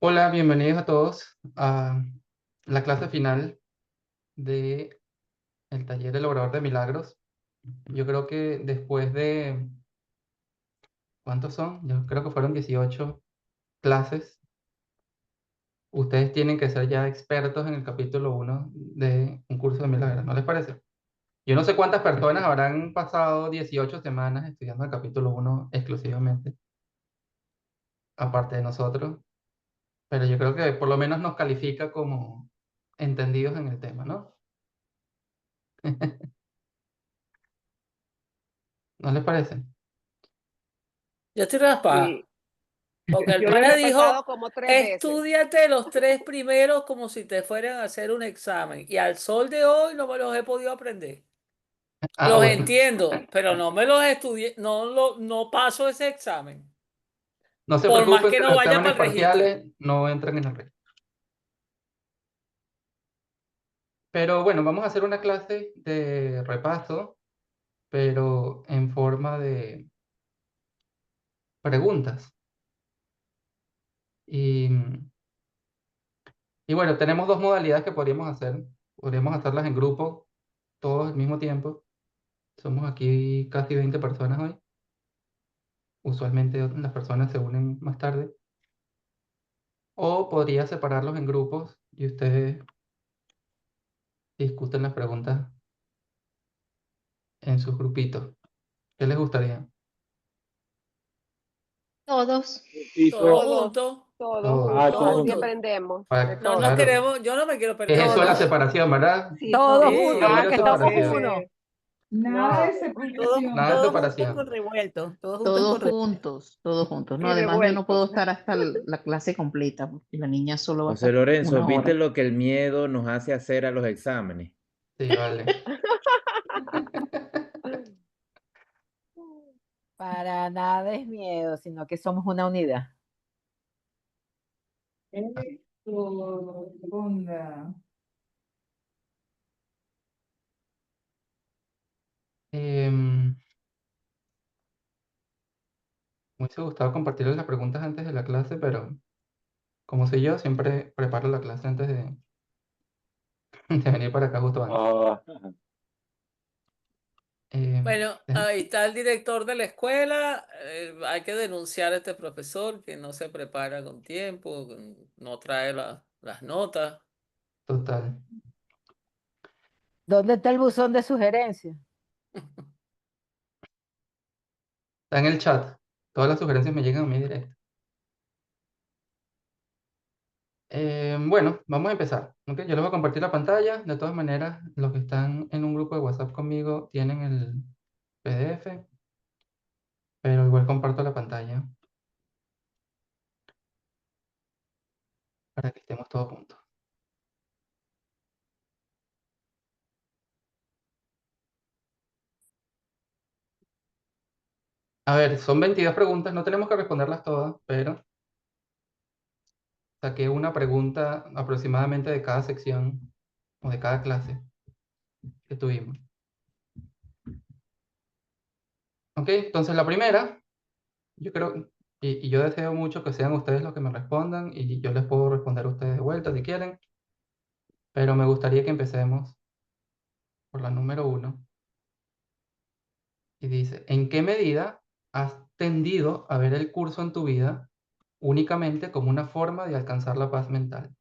Hola, bienvenidos a todos a la clase final de el taller El Obrador de Milagros. Yo creo que después de, ¿cuántos son? Yo creo que fueron 18 clases. Ustedes tienen que ser ya expertos en el capítulo 1 de un curso de milagros, ¿no les parece? Yo no sé cuántas personas habrán pasado 18 semanas estudiando el capítulo 1 exclusivamente, aparte de nosotros, pero yo creo que por lo menos nos califica como entendidos en el tema, ¿no? ¿No les parece? Yo estoy raspada, Sí, porque el yo lo he pana dijo, repasado como 3 veces. estúdiate los 3 primeros como si te fueran a hacer un examen. Y al sol de hoy no me los he podido aprender. Ah, Los bueno. entiendo, pero no me los estudié, no paso ese examen. No se Por más preocupen que que no los vaya exámenes para el registro. parciales no entran en el registro. Pero bueno, vamos a hacer una clase de repaso, pero en forma de preguntas. Y, y bueno, tenemos dos modalidades que podríamos hacer. Podríamos hacerlas en grupo, todos al mismo tiempo. Somos aquí casi 20 personas hoy. Usualmente las personas se unen más tarde. O podría separarlos en grupos y ustedes discuten las preguntas en sus grupitos. ¿Qué les gustaría? Todos. Todos Todos, juntos, todos Todos. juntos, todos así juntos. aprendemos de No nos todo. Claro. queremos, yo no me quiero Es perder eso la nada. separación, ¿verdad? Sí, Todos Sí, juntos, Quiero porque estamos separación. uno. Nada de no, separación. Nada de Todos juntos con separación. revuelto. Todos juntos Todos con revuelto. juntos, todos juntos. No, y además yo no revuelto. puedo estar hasta la clase completa, porque la niña solo va a José estar Lorenzo, una ¿viste hora. lo que el miedo nos hace hacer a los exámenes? Sí, vale. Para nada es miedo, sino que somos una unidad. Esto, onda. Me hubiese gustado compartirles las preguntas antes de la clase, pero como soy yo, siempre preparo la clase antes de venir para acá justo antes. Bueno, Dejen- ahí está el director de la escuela. Hay que denunciar a este profesor que no se prepara con tiempo, que no trae las notas. Total. ¿Dónde está el buzón de sugerencias? Está en el chat. Todas las sugerencias me llegan a mí directo. Bueno, vamos a empezar. ¿Ok? Yo les voy a compartir la pantalla. De todas maneras, los que están en un grupo de WhatsApp conmigo tienen el PDF, pero igual comparto la pantalla para que estemos todos juntos. A ver, son 22 preguntas, no tenemos que responderlas todas, pero saqué una pregunta aproximadamente de cada sección o de cada clase que tuvimos. Ok, entonces la primera, yo creo, y yo deseo mucho que sean ustedes los que me respondan y yo les puedo responder a ustedes de vuelta si quieren, pero me gustaría que empecemos por la número 1 y dice, ¿en qué medida has tendido a ver el curso en tu vida únicamente como una forma de alcanzar la paz mental?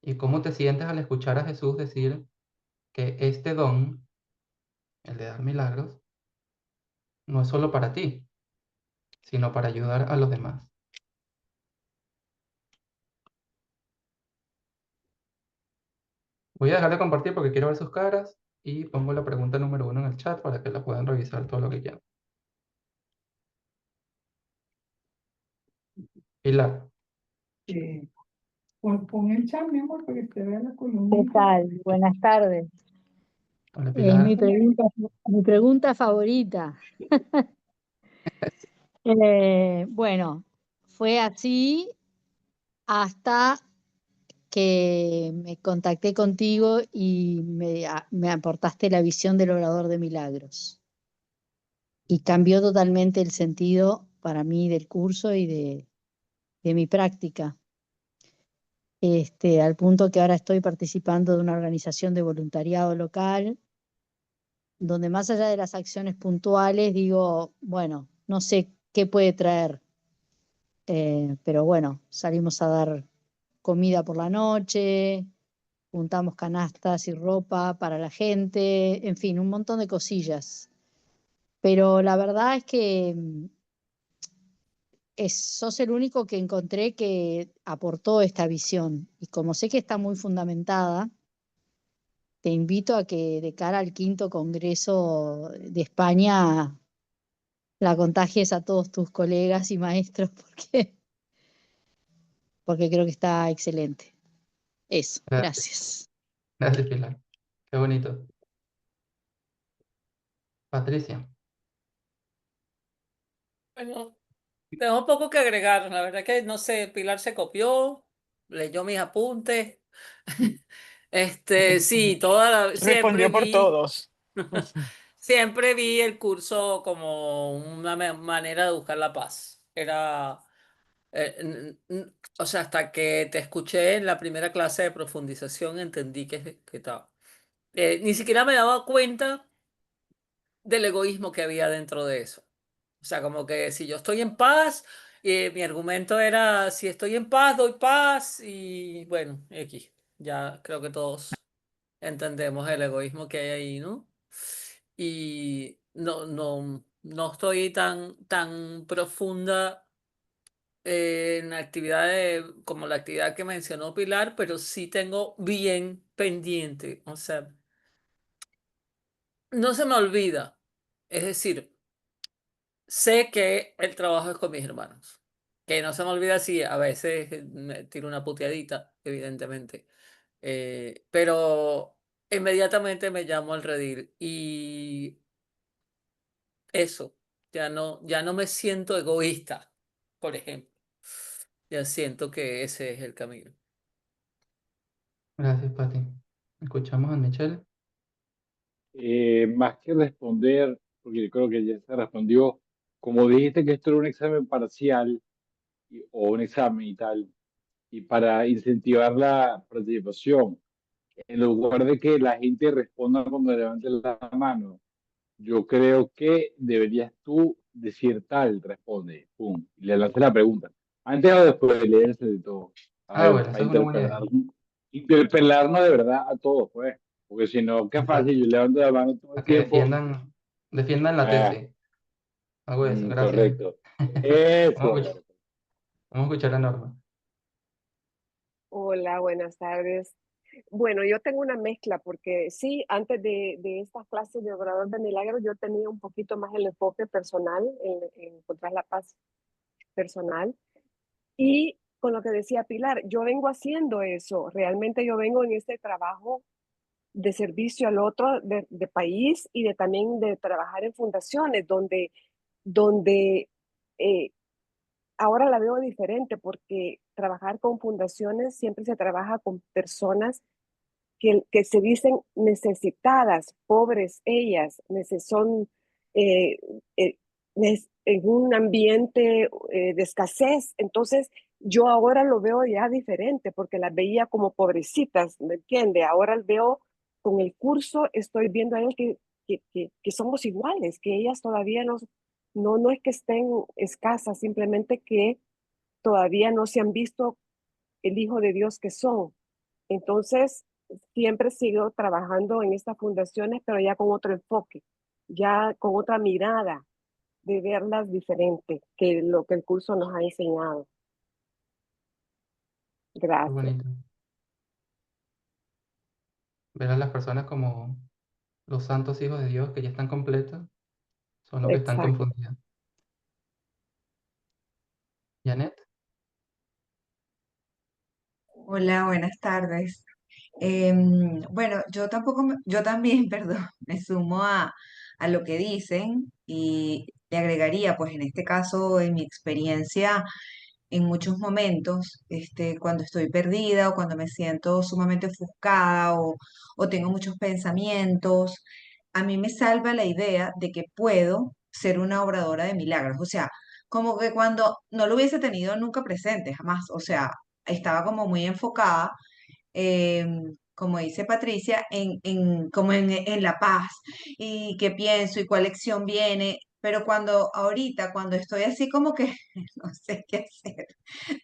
¿Y cómo te sientes al escuchar a Jesús decir que este don, el de dar milagros, no es solo para ti, sino para ayudar a los demás? Voy a dejar de compartir porque quiero ver sus caras y pongo la pregunta número 1 en el chat para que la puedan revisar todo lo que quieran. Pilar. Pon el chat, mi amor, para que se vea la ¿Qué columnita. tal? Buenas tardes. Hola, Es Pilar. mi pregunta favorita. Bueno, fue así hasta que me contacté contigo y me aportaste la visión del Obrador de Milagros. Y cambió totalmente el sentido para mí del curso y de mi práctica. al punto que ahora estoy participando de una organización de voluntariado local, donde más allá de las acciones puntuales, digo, bueno, no sé qué puede traer, pero bueno, salimos a dar comida por la noche, juntamos canastas y ropa para la gente, en fin, un montón de cosillas. Pero la verdad es que sos el único que encontré que aportó esta visión. Y como sé que está muy fundamentada, te invito a que de cara al quinto Congreso de España la contagies a todos tus colegas y maestros porque creo que está excelente. Eso, Gracias, gracias. gracias, Pilar. Qué bonito. Patricia. Bueno, tengo poco que agregar. La verdad que no sé, Pilar se copió, leyó mis apuntes. Sí, siempre Respondió por vi, todos. siempre vi el curso como una manera de buscar la paz. Era, o sea, hasta que te escuché en la primera clase de profundización entendí que estaba. Ni siquiera me daba cuenta del egoísmo que había dentro de eso. O sea, como que si yo estoy en paz, mi argumento era, si estoy en paz, doy paz y bueno, X. Ya creo que todos entendemos el egoísmo que hay ahí, ¿no? Y no estoy tan profunda en actividades como la actividad que mencionó Pilar, pero sí tengo bien pendiente. O sea, no se me olvida. Es decir, sé que el trabajo es con mis hermanos. Que no se me olvida si a veces me tiro una puteadita, evidentemente. Pero inmediatamente me llamo al redil. Y eso, ya no me siento egoísta, por ejemplo. Ya siento que ese es el camino. Gracias, Pati. Escuchamos a Michelle. Más que responder, porque yo creo que ya se respondió, como dijiste que esto era un examen parcial o un examen y tal, y para incentivar la participación, en lugar de que la gente responda cuando levante la mano, yo creo que deberías tú decir tal, responde, pum, y le lanzas la pregunta. Antes o después de leerse de todo. A Ah, ver, bueno, para esa es una buena idea. interpelarnos de verdad a todos, pues. Porque si no, qué Exacto. fácil, yo levanto la mano todo el Para que tiempo. defiendan la Ah, tesis. Algo de eso, gracias. correcto. Vamos a Eso. escuchar, vamos a escuchar a Norma. Hola, buenas tardes. Bueno, yo tengo una mezcla porque sí, antes de estas clases de Obrador de Milagros, yo tenía un poquito más el enfoque personal, en encontrar la paz personal. Y con lo que decía Pilar, yo vengo haciendo eso. Realmente yo vengo en este trabajo de servicio al otro, de país y también de trabajar en fundaciones, donde eh, ahora la veo diferente porque trabajar con fundaciones siempre se trabaja con personas que se dicen necesitadas, pobres ellas, son eh, eh, en un ambiente de escasez. Entonces, yo ahora lo veo ya diferente porque las veía como pobrecitas, ¿me entiende? Ahora veo con el curso, estoy viendo a ellos que somos iguales, que ellas todavía no es que estén escasas, simplemente que todavía no se han visto el Hijo de Dios que son. Entonces, siempre sigo trabajando en estas fundaciones, pero ya con otro enfoque, ya con otra mirada de verlas diferente que lo que el curso nos ha enseñado. Qué Gracias. bonito. Ver a las personas como los santos hijos de Dios que ya están completos, son los que están Exacto. confundidos. Janet. Hola, buenas tardes. Bueno, yo también, perdón, me sumo a lo que dicen y le agregaría, pues en este caso, en mi experiencia, en muchos momentos, cuando estoy perdida o cuando me siento sumamente ofuscada o tengo muchos pensamientos, a mí me salva la idea de que puedo ser una obradora de milagros. O sea, como que cuando no lo hubiese tenido nunca presente, jamás. O sea, estaba como muy enfocada, como dice Patricia, en la paz y qué pienso y cuál lección viene. Pero cuando estoy así como que no sé qué hacer,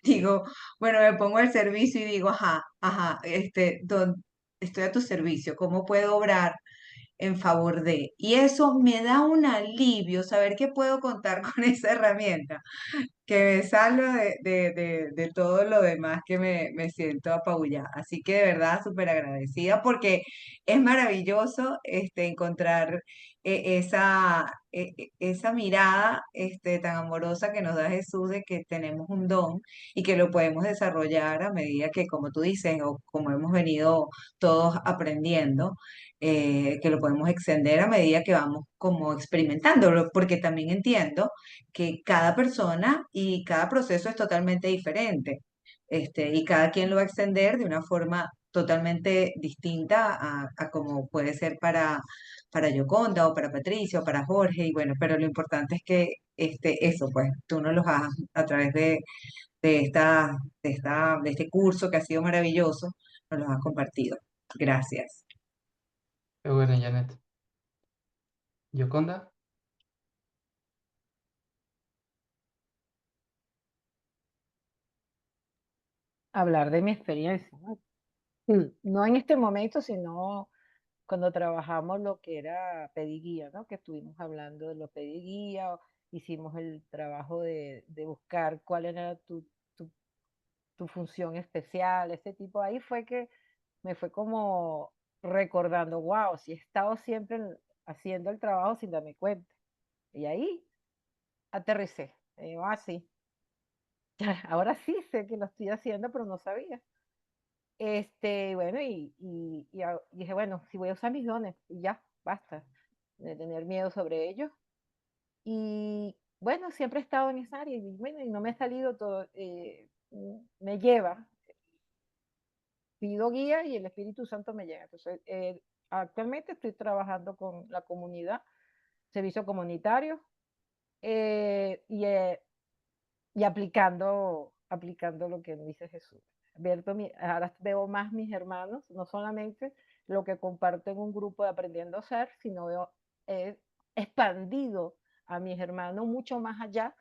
digo, bueno, me pongo al servicio y digo, ajá, estoy a tu servicio, ¿cómo puedo obrar en favor de? Y eso me da un alivio saber que puedo contar con esa herramienta que me salva de todo lo demás que me siento apabullada. Así que de verdad súper agradecida porque es maravilloso encontrar esa mirada tan amorosa que nos da Jesús de que tenemos un don y que lo podemos desarrollar a medida que, como tú dices, o como hemos venido todos aprendiendo, que lo podemos extender a medida que vamos como experimentándolo, porque también entiendo que cada persona y cada proceso es totalmente diferente, y cada quien lo va a extender de una forma totalmente distinta a como puede ser para Yoconda o para Patricia o para Jorge, y bueno, pero lo importante es que eso, pues, tú nos los has, a través de de este curso que ha sido maravilloso, nos los has compartido. Gracias. Qué bueno, Janet. Yoconda. Hablar de mi experiencia, ¿no? No en este momento, sino cuando trabajamos lo que era pediguía, ¿no? Que estuvimos hablando de los pediguía, hicimos el trabajo de buscar cuál era tu, tu función especial, ese tipo. Ahí fue que me fue como recordando, wow, si he estado siempre haciendo el trabajo sin darme cuenta. Y ahí aterricé. Y digo, sí, ahora sí sé que lo estoy haciendo, pero no sabía. Bueno, y dije, bueno, si voy a usar mis dones, y ya, basta de tener miedo sobre ellos. Y bueno, siempre he estado en esa área y bueno, y no me he salido todo, me lleva, pido guía y el Espíritu Santo me llega. Entonces, actualmente estoy trabajando con la comunidad, servicio comunitario, y aplicando lo que dice Jesús. Ahora veo más mis hermanos, no solamente lo que comparto en un grupo de Aprendiendo a Ser, sino he expandido a mis hermanos mucho más allá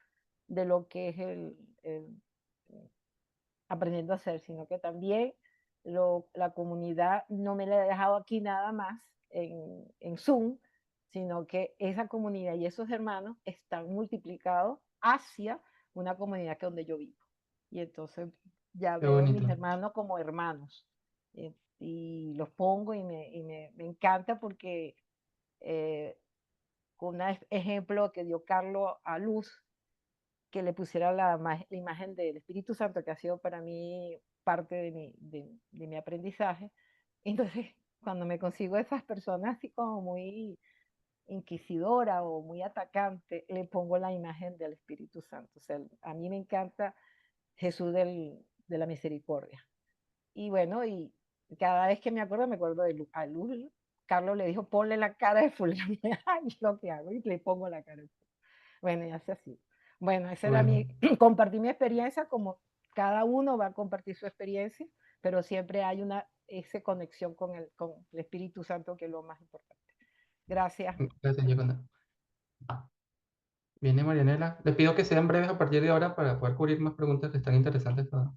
de lo que es el Aprendiendo a Ser, sino que también la comunidad no me la he dejado aquí nada más en Zoom, sino que esa comunidad y esos hermanos están multiplicados hacia una comunidad que es donde yo vivo. Y entonces ya Qué veo a mis bonito. hermanos como hermanos. Y los pongo y me encanta porque con un ejemplo que dio Carlos a Luz, que le pusiera la imagen del Espíritu Santo, que ha sido para mí parte de mi aprendizaje. Entonces, cuando me consigo esas personas así como muy inquisidora o muy atacante, le pongo la imagen del Espíritu Santo. O sea, a mí me encanta Jesús de la misericordia. Y bueno, y cada vez que me acuerdo a Luz. Carlos le dijo, ponle la cara de fulano. Es lo que hago y le pongo la cara de fulano. Bueno, y hace así. Bueno, esa era Bueno, compartir mi experiencia, como cada uno va a compartir su experiencia, pero siempre hay esa conexión con el Espíritu Santo, que es lo más importante. Gracias. gracias, Yoconda. Viene Marianela. Les pido que sean breves a partir de ahora para poder cubrir más preguntas que están interesantes todas.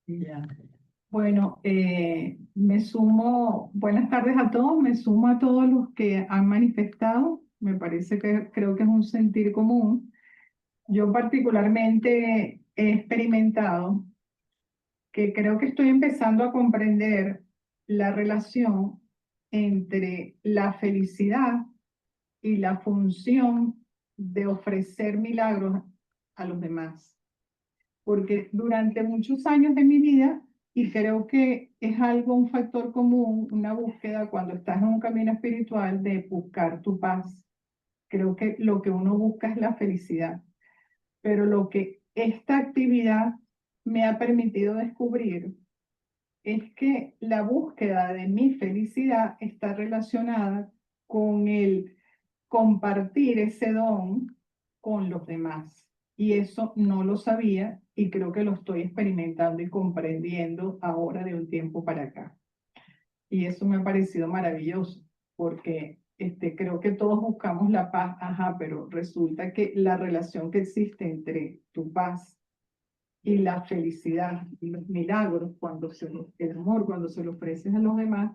Ya. Bueno, me sumo, buenas tardes a todos, me sumo a todos los que han manifestado. Me parece que creo que es un sentir común. Yo particularmente he experimentado que creo que estoy empezando a comprender la relación entre la felicidad y la función de ofrecer milagros a los demás. Porque durante muchos años de mi vida, y creo que es algo, un factor común, una búsqueda cuando estás en un camino espiritual de buscar tu paz. Creo que lo que uno busca es la felicidad. Pero lo que esta actividad me ha permitido descubrir es que la búsqueda de mi felicidad está relacionada con el compartir ese don con los demás. Y eso no lo sabía y creo que lo estoy experimentando y comprendiendo ahora de un tiempo para acá. Y eso me ha parecido maravilloso, porque creo que todos buscamos la paz, ajá, pero resulta que la relación que existe entre tu paz y la felicidad y los milagros, el amor, cuando se lo ofreces a los demás,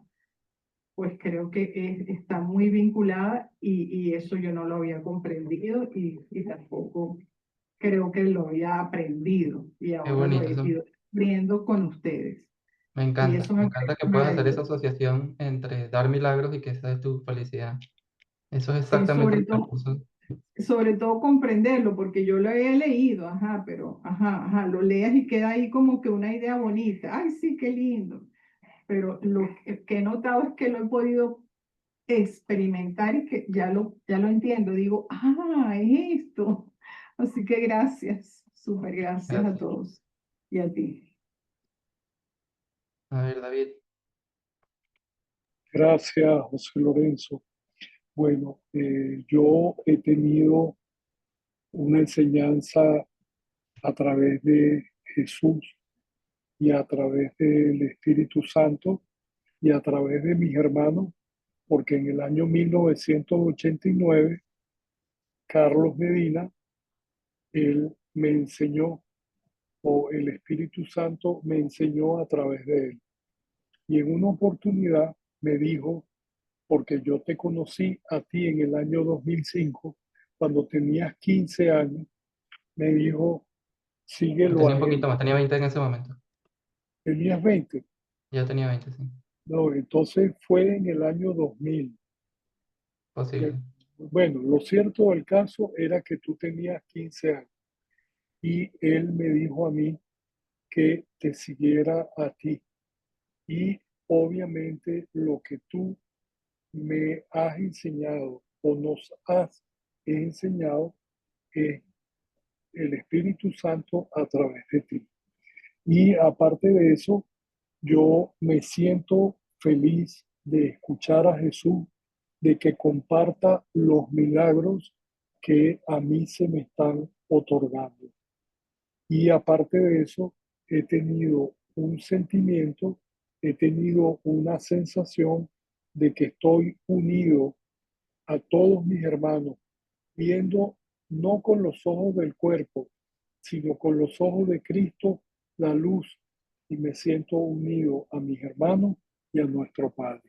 pues creo que está muy vinculada y eso yo no lo había comprendido y tampoco creo que lo había aprendido y Qué ahora lo bonito, he eso ido viendo con ustedes. Y eso me me encanta parece que puedas hacer esa maravilloso. asociación entre dar milagros y que esa es tu felicidad. Eso es Sí, exactamente el percurso. sobre todo comprenderlo, porque yo lo he leído, ajá, pero, ajá, lo leas y queda ahí como que una idea bonita. Ay, sí, qué lindo. Pero lo que he notado es que lo he podido experimentar y que ya lo entiendo. Digo, es esto. Así que gracias, súper gracias a Gracias. todos y a ti. A ver, David. Gracias, José Lorenzo. Bueno, yo he tenido una enseñanza a través de Jesús y a través del Espíritu Santo y a través de mis hermanos, porque en el año 1989, Carlos Medina, él me enseñó, o el Espíritu Santo me enseñó a través de él. Y en una oportunidad me dijo, porque yo te conocí a ti en el año 2005, cuando tenías 15 años, me dijo, Yo síguelo tenía un a poquito él. más, tenía 20 en ese momento. Tenías 20. Ya tenía 20, sí. No, entonces fue en el año 2000. Posible. Bueno, lo cierto del caso era que tú tenías 15 años y él me dijo a mí que te siguiera a ti. Y obviamente lo que tú me has enseñado o nos has enseñado es el Espíritu Santo a través de ti. Y aparte de eso, yo me siento feliz de escuchar a Jesús, de que comparta los milagros que a mí se me están otorgando. Y aparte de eso, he tenido un sentimiento, he tenido una sensación de que estoy unido a todos mis hermanos, viendo no con los ojos del cuerpo, sino con los ojos de Cristo, la luz, y me siento unido a mis hermanos y a nuestro Padre.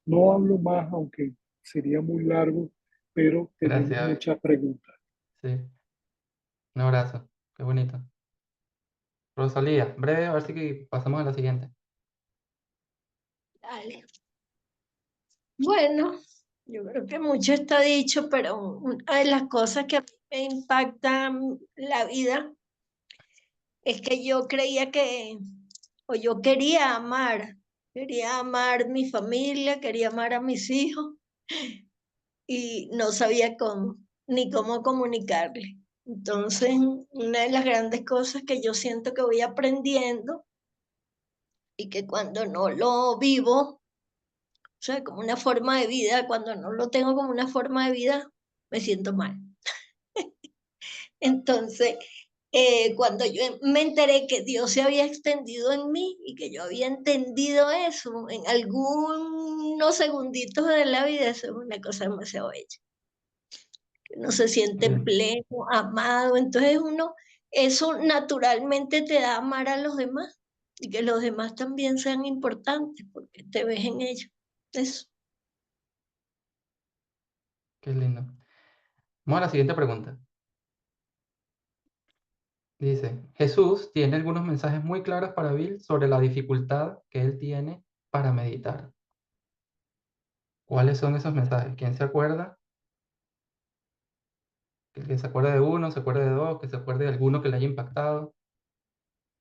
No hablo más, aunque sería muy largo, pero Gracias, tenemos David. muchas preguntas. Sí. Un abrazo. Qué bonito. Rosalía, breve, a ver si pasamos a la siguiente. Dale. Bueno, yo creo que mucho está dicho, pero una de las cosas que a mí me impactan la vida es que yo creía o yo quería amar mi familia, quería amar a mis hijos y no sabía cómo, ni cómo comunicarle. Entonces, una de las grandes cosas que yo siento que voy aprendiendo y que cuando no lo vivo, o sea, como una forma de vida, cuando no lo tengo como una forma de vida, me siento mal. Entonces, cuando yo me enteré que Dios se había extendido en mí y que yo había entendido eso en algunos segunditos de la vida, eso es una cosa demasiado bella. Uno se siente Bien. pleno, amado, entonces eso naturalmente te da a amar a los demás y que los demás también sean importantes porque te ves en ellos. Eso. Qué lindo. Vamos a la siguiente pregunta. Dice, Jesús tiene algunos mensajes muy claros para Bill sobre la dificultad que él tiene para meditar. ¿Cuáles son esos mensajes? ¿Quién se acuerda? El que se acuerde de uno, se acuerde de dos, que se acuerde de alguno que le haya impactado.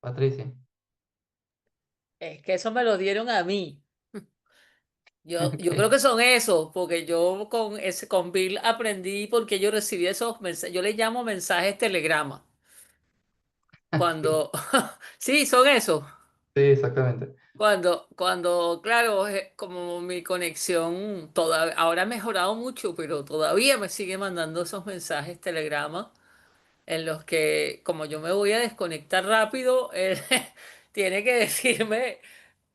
Patricia. Es que eso me lo dieron a mí. Yo creo Ok. que son esos, porque yo con Bill aprendí porque yo recibí esos mensajes, yo les llamo mensajes telegrama. Sí, Cuando, sí, son esos. sí, exactamente. Cuando, claro, como mi conexión ahora ha mejorado mucho, pero todavía me sigue mandando esos mensajes telegrama en los que, como yo me voy a desconectar rápido, él tiene que decirme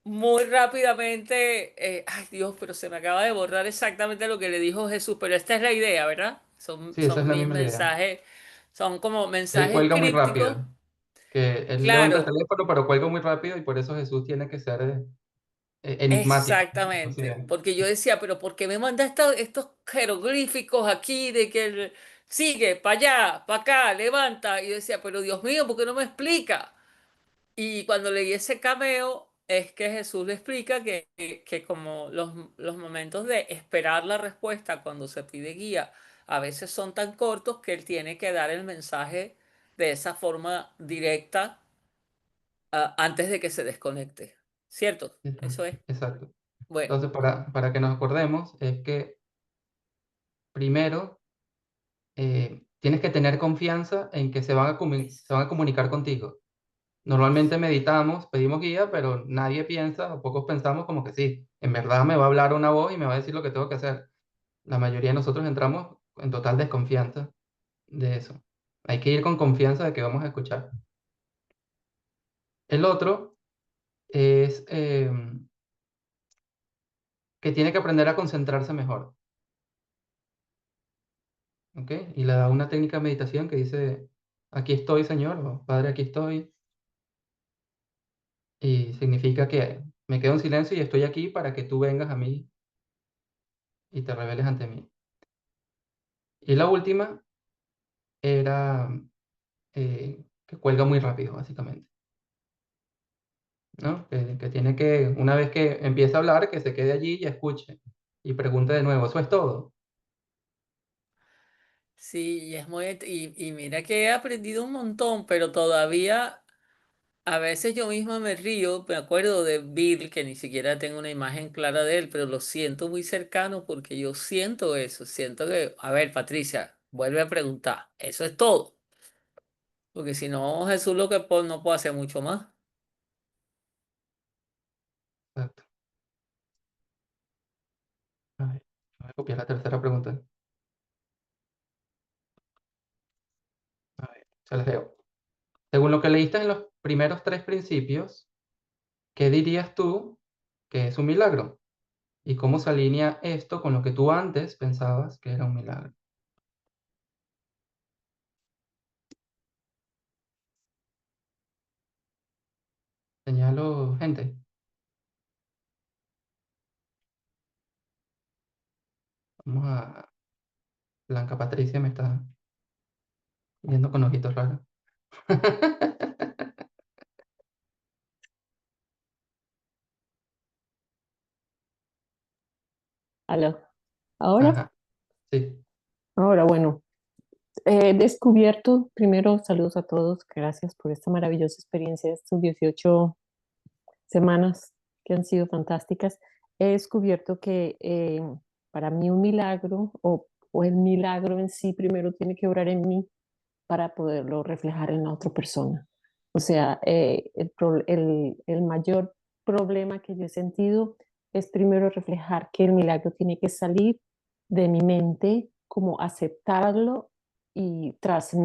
muy rápidamente, ay Dios, pero se me acaba de borrar exactamente lo que le dijo Jesús, pero esta es la idea, ¿verdad? Son, Sí, esa es son la mis misma idea. mensajes, son como Él mensajes cuelga muy crípticos. rápido, que él levanta el Claro, teléfono, pero cuelga muy rápido y por eso Jesús tiene que ser enigmático. O exactamente, sea, porque yo decía, pero ¿por qué me manda estos jeroglíficos aquí de que sigue para allá, para acá, levanta? Y yo decía, pero Dios mío, ¿por qué no me explica? Y cuando leí ese cameo, es que Jesús le explica que como los momentos de esperar la respuesta cuando se pide guía a veces son tan cortos que él tiene que dar el mensaje de esa forma directa, antes de que se desconecte. ¿Cierto? exacto, Eso es. exacto. Bueno, Entonces, para que nos acordemos, es que primero tienes que tener confianza en que se van a comunicar contigo. Normalmente meditamos, pedimos guía, pero nadie piensa, o pocos pensamos como que sí, en verdad me va a hablar una voz y me va a decir lo que tengo que hacer. La mayoría de nosotros entramos en total desconfianza de eso. Hay que ir con confianza de que vamos a escuchar. El otro es que tiene que aprender a concentrarse mejor, ¿ok? Y le da una técnica de meditación que dice, aquí estoy, Señor, o Padre, aquí estoy, y significa que me quedo en silencio y estoy aquí para que tú vengas a mí y te reveles ante mí. Y la última era que cuelga muy rápido, básicamente, ¿no? Que tiene que, una vez que empieza a hablar, que se quede allí y escuche y pregunte de nuevo, ¿eso es todo? sí, y es muy, y mira que he aprendido un montón, pero todavía a veces yo misma me río, me acuerdo de Bill, que ni siquiera tengo una imagen clara de él, pero lo siento muy cercano porque yo siento eso, siento que, a ver, Patricia, vuelve a preguntar, eso es todo, porque si no, Jesús lo que no puede hacer mucho más. Exacto. A ver, voy a copiar la tercera pregunta. A ver, se las leo. Según lo que leíste en los primeros tres principios, ¿qué dirías tú que es un milagro? ¿Y cómo se alinea esto con lo que tú antes pensabas que era un milagro? Señalo, gente. Vamos a... Blanca Patricia me está viendo con ojitos raros. Aló. Ahora, Ajá, sí. ahora, bueno, he descubierto, primero, saludos a todos, gracias por esta maravillosa experiencia, estos 18 semanas que han sido fantásticas. He descubierto que para mí un milagro o el milagro en sí primero tiene que obrar en mí para poderlo reflejar en la otra persona. O sea, el mayor problema que yo he sentido es primero reflejar que el milagro tiene que salir de mi mente, como aceptarlo y tras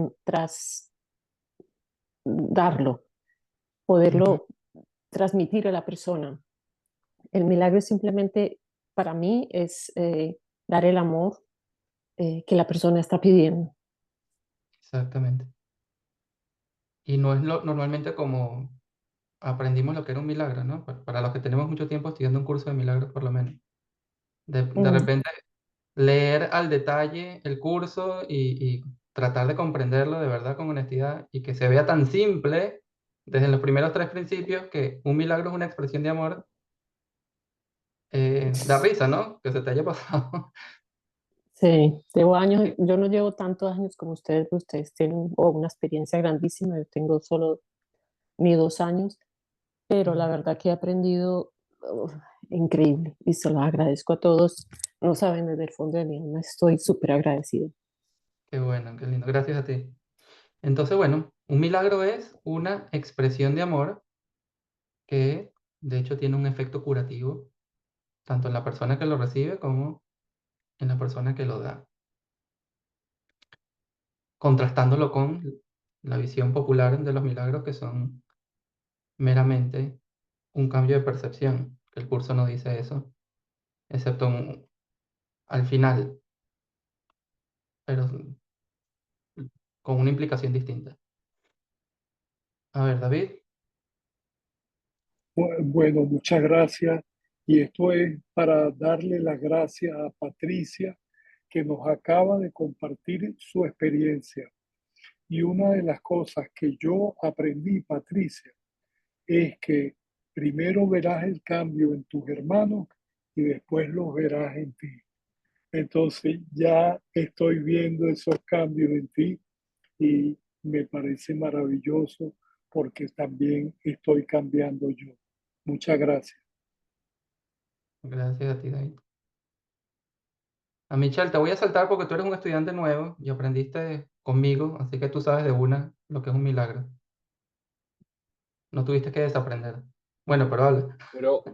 darlo, Ujú, poderlo transmitir a la persona. El milagro es simplemente, para mí, es dar el amor que la persona está pidiendo. exactamente. Y no es normalmente como aprendimos lo que era un milagro, ¿no? Para los que tenemos mucho tiempo estudiando un curso de milagros, por lo menos. De Mm, repente leer al detalle el curso y tratar de comprenderlo de verdad con honestidad y que se vea tan simple desde los primeros tres principios que un milagro es una expresión de amor, da risa, ¿no? Que se te haya pasado. sí, llevo años, yo no llevo tantos años como ustedes, pero ustedes tienen una experiencia grandísima, yo tengo solo ni 2 años, pero la verdad que he aprendido uf, increíble y se lo agradezco a todos. No saben, desde el fondo de mi alma estoy súper agradecida. Qué bueno, qué lindo. Gracias a ti. Entonces, bueno, un milagro es una expresión de amor que de hecho tiene un efecto curativo, tanto en la persona que lo recibe como en la persona que lo da. contrastándolo con la visión popular de los milagros que son meramente un cambio de percepción. El curso no dice eso, excepto al final, pero con una implicación distinta. A ver, David. Bueno, muchas gracias. Y esto es para darle las gracias a Patricia, que nos acaba de compartir su experiencia. Y una de las cosas que yo aprendí, Patricia, es que primero verás el cambio en tus hermanos y después los verás en ti. Entonces ya estoy viendo esos cambios en ti y me parece maravilloso porque también estoy cambiando yo. Muchas gracias. Gracias a ti, David. A Michelle, te voy a saltar porque tú eres un estudiante nuevo y aprendiste conmigo, así que tú sabes de una lo que es un milagro. No tuviste que desaprender. Bueno, pero habla. Pero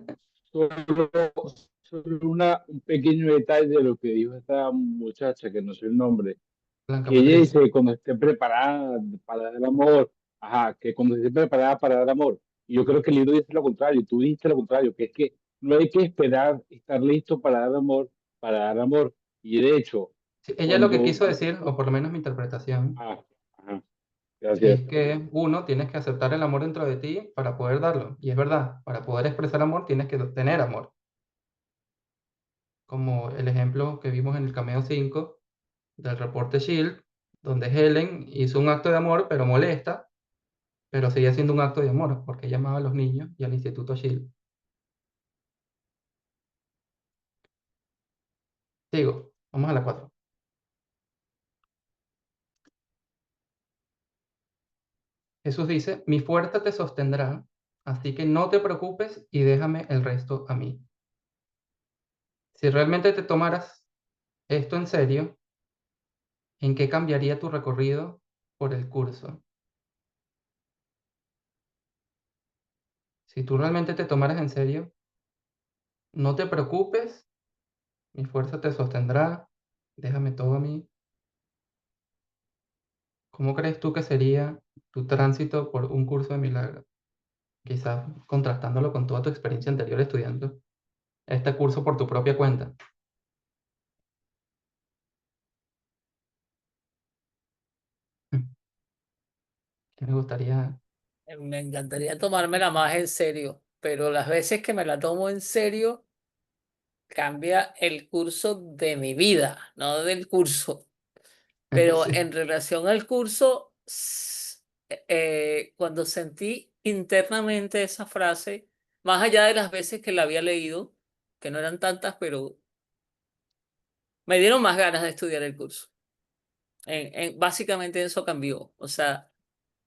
solo, solo un pequeño detalle de lo que dijo esta muchacha, que no sé el nombre, Blanca que ella Patricia. dice que cuando esté preparada para dar amor, ajá, que cuando esté preparada para dar amor. Y yo creo que el libro dice lo contrario, tú dijiste lo contrario, que es que no hay que esperar estar listo para dar amor. Y de hecho, Sí, ella lo que cuando... quiso decir, o por lo menos mi interpretación, Ah, ajá, gracias. es que uno, tienes que aceptar el amor dentro de ti para poder darlo. Y es verdad, para poder expresar amor tienes que tener amor. Como el ejemplo que vimos en el cameo 5 del reporte Shield, donde Helen hizo un acto de amor, pero molesta, pero seguía siendo un acto de amor, porque ella amaba a los niños y al Instituto Shield. Sigo, vamos a la 4. Jesús dice, mi fuerza te sostendrá, así que no te preocupes y déjame el resto a mí. Si realmente te tomaras esto en serio, ¿en qué cambiaría tu recorrido por el curso? Si tú realmente te tomaras en serio, no te preocupes, mi fuerza te sostendrá, déjame todo a mí. ¿Cómo crees tú que sería tu tránsito por un curso de milagros? Quizás contrastándolo con toda tu experiencia anterior estudiando este curso por tu propia cuenta. ¿Qué me gustaría? Me encantaría tomármela más en serio, pero las veces que me la tomo en serio, cambia el curso de mi vida, no del curso. Pero Sí. en relación al curso, cuando sentí internamente esa frase, más allá de las veces que la había leído, que no eran tantas, pero me dieron más ganas de estudiar el curso. Básicamente eso cambió, o sea,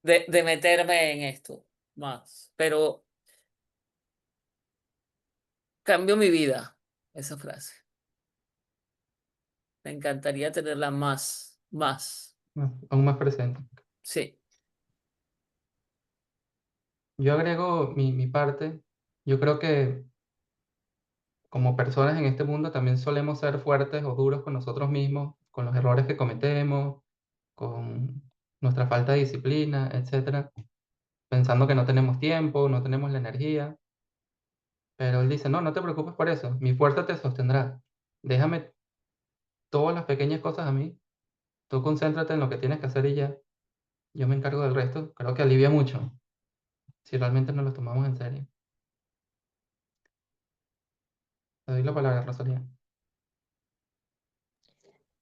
de meterme en esto más. Pero cambió mi vida, esa frase. Me encantaría tenerla más. Aún más presente. Sí. Yo agrego mi parte. Yo creo que como personas en este mundo también solemos ser fuertes o duros con nosotros mismos, con los errores que cometemos, con nuestra falta de disciplina, etcétera, pensando que no tenemos tiempo, no tenemos la energía. Pero él dice, no, no te preocupes por eso, mi fuerza te sostendrá. Déjame todas las pequeñas cosas a mí, tú concéntrate en lo que tienes que hacer y ya, yo me encargo del resto. Creo que alivia mucho si realmente nos lo tomamos en serio. Te doy la palabra, Rosalía.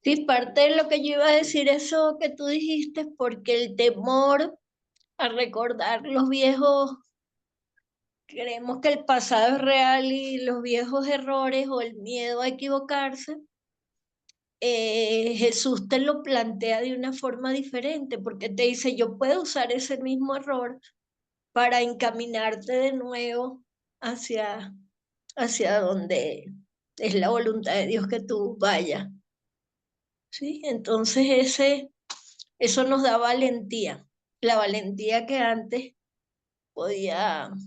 Sí, parte de lo que yo iba a decir, eso que tú dijiste, porque el temor a recordar los viejos, creemos que el pasado es real y los viejos errores o el miedo a equivocarse, Jesús te lo plantea de una forma diferente, porque te dice, yo puedo usar ese mismo error para encaminarte de nuevo hacia donde es la voluntad de Dios que tú vayas. ¿Sí? Entonces eso nos da valentía, la valentía que antes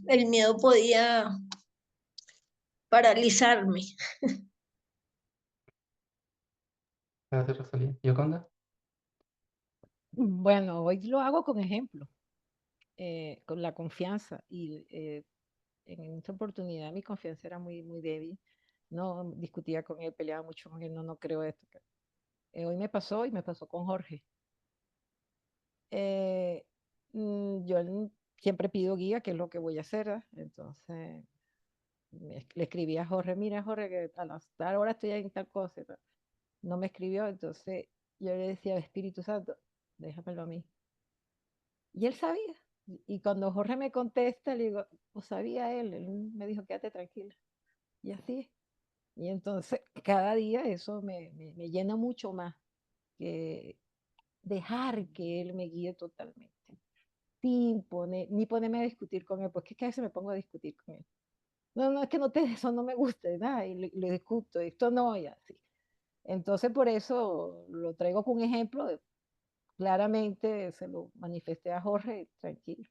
el miedo podía paralizarme. Gracias, Rosalía. ¿Yoconda? Bueno, hoy lo hago con ejemplo, con la confianza. Y en esta oportunidad mi confianza era muy, muy débil. No discutía con él, peleaba mucho con él, no, no creo esto. Hoy me pasó y me pasó con Jorge. Yo siempre pido guía, que es lo que voy a hacer, ¿verdad? Entonces le escribí a Jorge, mira Jorge, que a tal hora estoy en tal cosa. Y tal. No me escribió, entonces yo le decía, Espíritu Santo, déjamelo a mí. Y él sabía. Y cuando Jorge me contesta, le digo, pues sabía él me dijo, quédate tranquila. Y así. Y entonces cada día eso me llena mucho más, que dejar que él me guíe totalmente. Ni ponerme a discutir con él, porque es que a veces me pongo a discutir con él. No, no, es que eso no me gusta, nada, y le discuto, esto no, y así. Entonces por eso lo traigo con un ejemplo, claramente se lo manifesté a Jorge, tranquilo,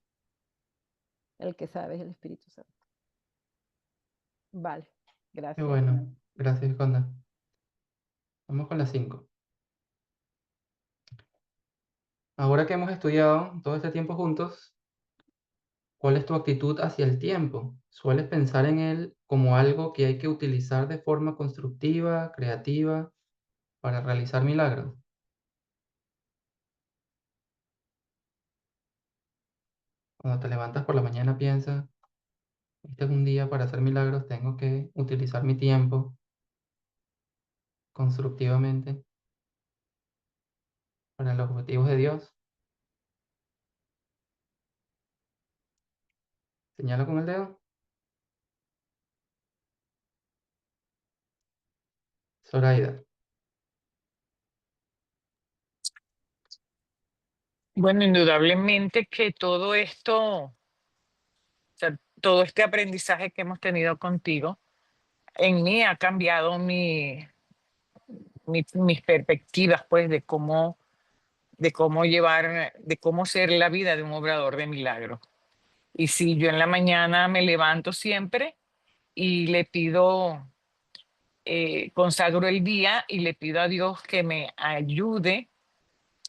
el que sabe es el Espíritu Santo. Vale, Qué gracias. bueno. Gracias, Conda. Vamos con las 5. Ahora que hemos estudiado todo este tiempo juntos, ¿cuál es tu actitud hacia el tiempo? ¿Sueles pensar en él como algo que hay que utilizar de forma constructiva, creativa, para realizar milagros? Cuando te levantas por la mañana piensas, este es un día para hacer milagros, tengo que utilizar mi tiempo constructivamente para los objetivos de Dios. Señalo con el dedo. Zoraida. Bueno, indudablemente que todo esto, o sea, todo este aprendizaje que hemos tenido contigo, en mí ha cambiado mis perspectivas, pues, de cómo llevar, de cómo ser la vida de un obrador de milagros. Y si yo en la mañana me levanto siempre y le pido, consagro el día y le pido a Dios que me ayude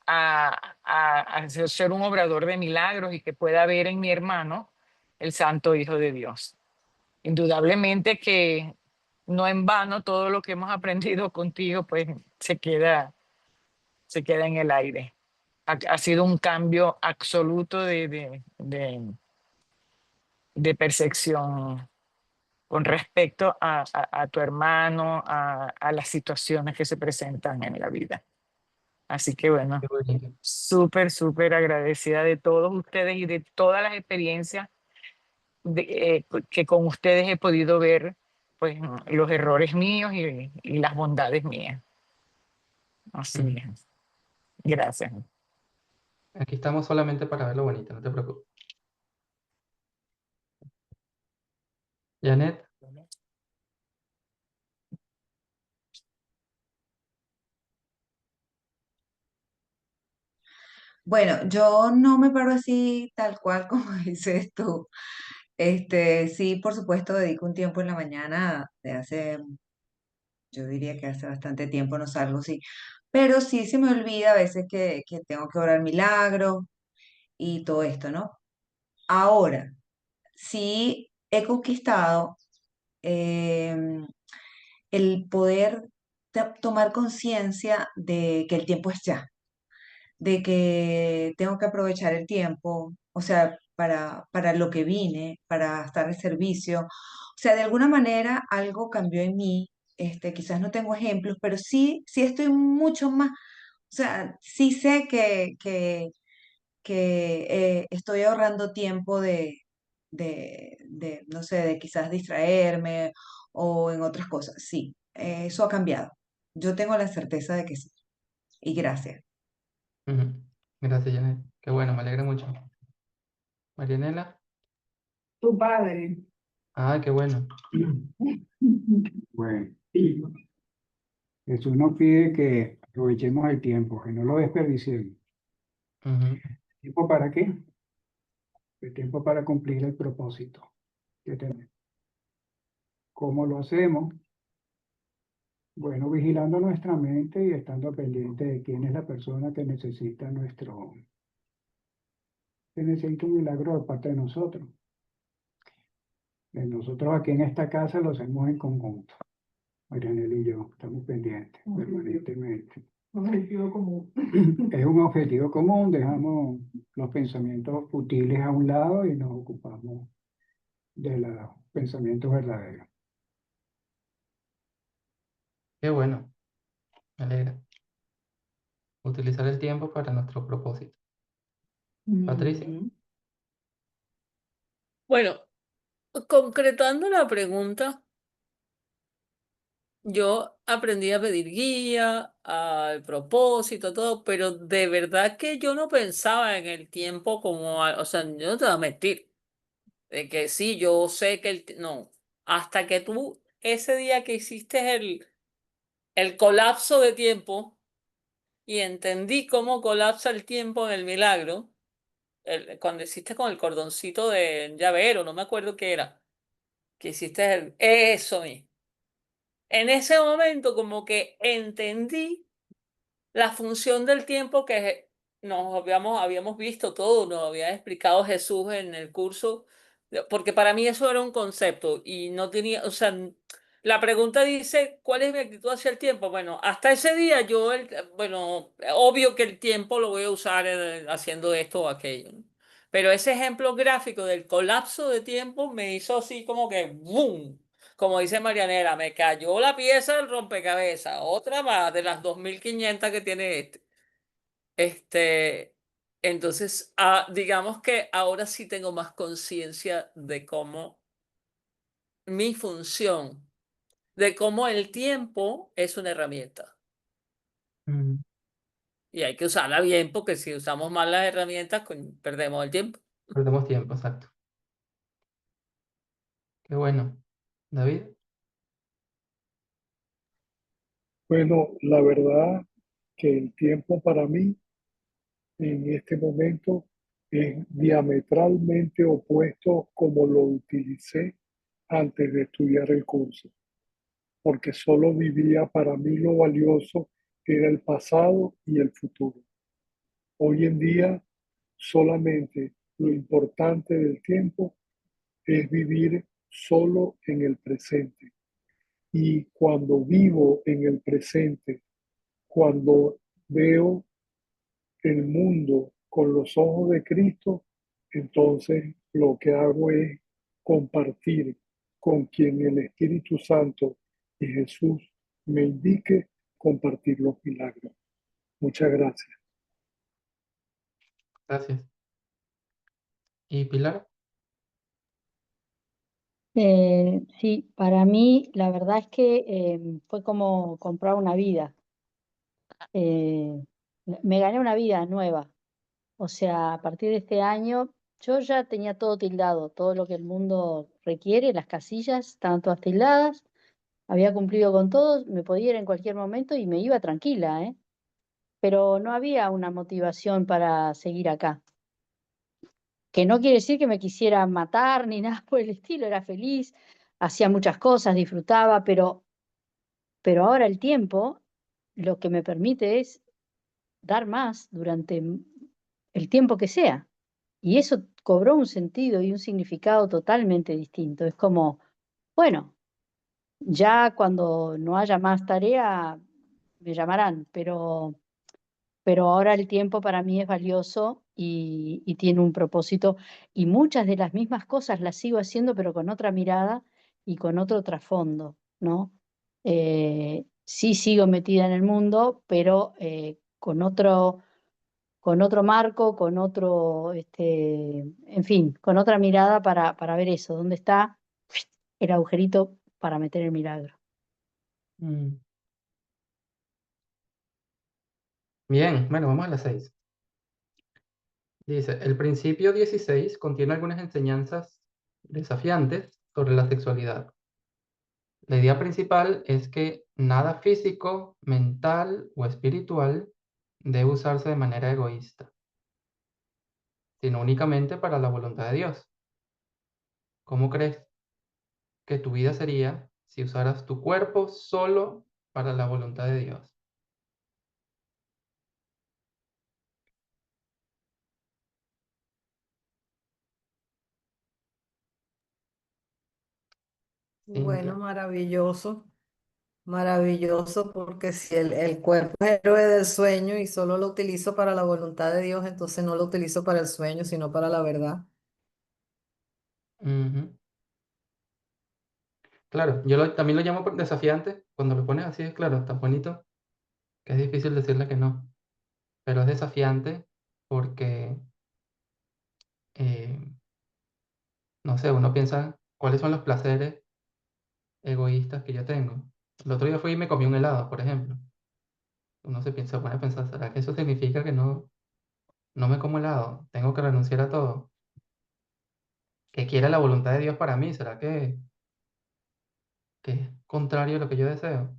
a ser un obrador de milagros y que pueda ver en mi hermano el Santo Hijo de Dios. Indudablemente que no en vano todo lo que hemos aprendido contigo pues se queda en el aire. Ha sido un cambio absoluto de percepción con respecto a tu hermano, a las situaciones que se presentan en la vida. Así que bueno, Qué bonito. súper, súper agradecida de todos ustedes y de todas las experiencias que con ustedes he podido ver pues los errores míos y las bondades mías. Así Ujú. es. Gracias. Aquí estamos solamente para ver lo bonito, no te preocupes. Janet. Bueno, yo no me paro así tal cual como dices tú. Sí, por supuesto, dedico un tiempo en la mañana, yo diría que hace bastante tiempo no salgo así, pero sí se me olvida a veces que tengo que orar milagros y todo esto, ¿no? Ahora, sí he conquistado em, el poder tomar conciencia de que el tiempo es ya, de que tengo que aprovechar el tiempo, o sea, para lo que vine, para estar al servicio. O sea, de alguna manera algo cambió en mí. Quizás no tengo ejemplos, pero sí estoy mucho más, o sea, sí sé que estoy ahorrando tiempo no sé, de quizás distraerme o en otras cosas. Sí, eso ha cambiado. Yo tengo la certeza de que sí. Y gracias. Ujú. Gracias, Janet. Qué bueno, me alegra mucho. Marianela. Tu padre. Ah, qué bueno. Bueno, Jesús nos pide que aprovechemos el tiempo, que no lo desperdiciemos. Ujú. ¿Tiempo para qué? El tiempo para cumplir el propósito que tenemos. ¿Cómo lo hacemos? Bueno, vigilando nuestra mente y estando pendiente de quién es la persona que necesita que necesita un milagro de parte de nosotros. Nosotros aquí en esta casa lo hacemos en conjunto. Marianela y yo estamos pendientes permanentemente. Un objetivo común. Es un objetivo común, dejamos los pensamientos futiles a un lado y nos ocupamos de los pensamientos verdaderos. Qué bueno, me alegra. Utilizar el tiempo para nuestro propósito. Patricia. Bueno, concretando la pregunta, yo aprendí a pedir guía, al propósito, todo, pero de verdad que yo no pensaba en el tiempo como, o sea, yo no te voy a mentir, de que sí, yo sé que no, hasta que tú, ese día que hiciste el colapso de tiempo y entendí cómo colapsa el tiempo en el milagro, cuando hiciste con el cordoncito de llavero, no me acuerdo qué era, que hiciste eso mismo. En ese momento como que entendí la función del tiempo que habíamos visto todo, nos había explicado Jesús en el curso, porque para mí eso era un concepto y no tenía, o sea, la pregunta dice, ¿cuál es mi actitud hacia el tiempo? Bueno, hasta ese día yo, bueno, obvio que el tiempo lo voy a usar haciendo esto o aquello, ¿no? Pero ese ejemplo gráfico del colapso de tiempo me hizo así como que ¡boom! Como dice Marianela, me cayó la pieza del rompecabezas, otra más de las 2500 que tiene este. Entonces, digamos que ahora sí tengo más conciencia de cómo mi función, de cómo el tiempo es una herramienta. Mm, Y hay que usarla bien porque si usamos mal las herramientas, perdemos el tiempo. Perdemos tiempo, exacto. Qué bueno. David. Bueno, la verdad que el tiempo para mí en este momento es diametralmente opuesto como lo utilicé antes de estudiar el curso, porque solo vivía para mí lo valioso era el pasado y el futuro. Hoy en día solamente lo importante del tiempo es vivir solo en el presente. Y cuando vivo en el presente, cuando veo el mundo con los ojos de Cristo, entonces lo que hago es compartir con quien el Espíritu Santo y Jesús me indique compartir los milagros. Muchas gracias. Gracias. ¿Y Pilar? Sí, para mí la verdad es que fue como comprar una vida. Eh, Me gané una vida nueva. O sea, a partir de este año yo ya tenía todo tildado, todo lo que el mundo requiere, las casillas estaban todas tildadas, había cumplido con todo, me podía ir en cualquier momento y me iba tranquila, ¿eh? Pero no había una motivación para seguir acá. Que no quiere decir que me quisiera matar ni nada por el estilo, era feliz, hacía muchas cosas, disfrutaba, pero ahora el tiempo lo que me permite es dar más durante el tiempo que sea. Y eso cobró un sentido y un significado totalmente distinto. Es como, bueno, ya cuando no haya más tarea, me llamarán, pero ahora el tiempo para mí es valioso y tiene un propósito. Y muchas de las mismas cosas las sigo haciendo, pero con otra mirada y con otro trasfondo, ¿no? Sí sigo metida en el mundo, pero con otro marco, con otro, en fin, con otra mirada para ver eso, dónde está el agujerito para meter el milagro. Mm, Bien, bueno, vamos a las 6. Dice, el principio 16 contiene algunas enseñanzas desafiantes sobre la sexualidad. La idea principal es que nada físico, mental o espiritual debe usarse de manera egoísta, sino únicamente para la voluntad de Dios. ¿Cómo crees que tu vida sería si usaras tu cuerpo solo para la voluntad de Dios. Bueno, Cintia. maravilloso, maravilloso, porque si el cuerpo es héroe del sueño y solo lo utilizo para la voluntad de Dios, entonces no lo utilizo para el sueño, sino para la verdad. Ujú. Claro, también lo llamo desafiante. Cuando lo pones así, es claro, tan bonito que es difícil decirle que no. Pero es desafiante porque, eh, no sé, uno piensa cuáles son los placeres egoístas que yo tengo. El otro día fui y me comí un helado, por ejemplo. Uno se pone a pensar, ¿será que eso significa que no me como helado? Tengo que renunciar a todo. ¿Qué quiere la voluntad de Dios para mí? ¿Será que es contrario a lo que yo deseo?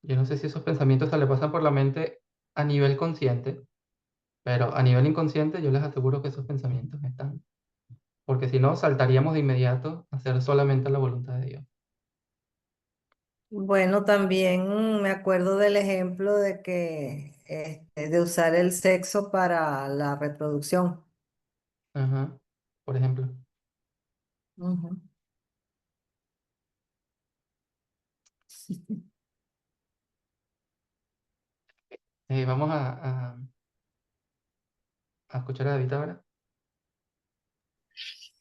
Yo no sé si esos pensamientos se le pasan por la mente a nivel consciente, pero a nivel inconsciente yo les aseguro que esos pensamientos están. Porque si no, saltaríamos de inmediato a hacer solamente la voluntad de Dios. Bueno, también me acuerdo del ejemplo de que de usar el sexo para la reproducción. Ajá, por ejemplo. Ujú. Vamos a escuchar a David ahora.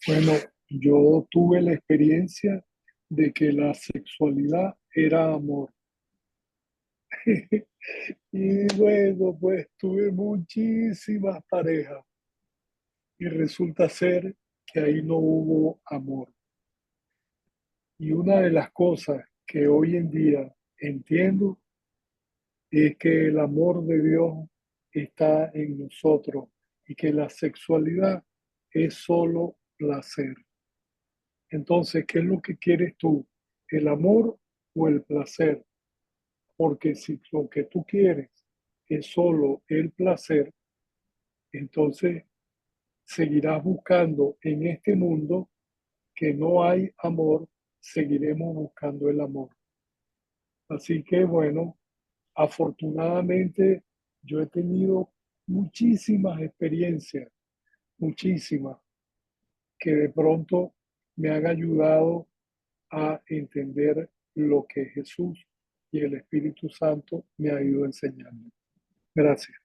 Bueno, yo tuve la experiencia de que la sexualidad era amor. Y bueno, pues tuve muchísimas parejas y resulta ser que ahí no hubo amor. Y una de las cosas que hoy en día entiendo es que el amor de Dios está en nosotros y que la sexualidad es solo placer. Entonces, ¿qué es lo que quieres tú? ¿El amor o el placer? Porque si lo que tú quieres es solo el placer, entonces seguirás buscando en este mundo que no hay amor, seguiremos buscando el amor. Así que bueno, afortunadamente yo he tenido muchísimas experiencias, muchísimas, que de pronto me han ayudado a entender lo que Jesús y el Espíritu Santo me ha ido enseñando. Gracias.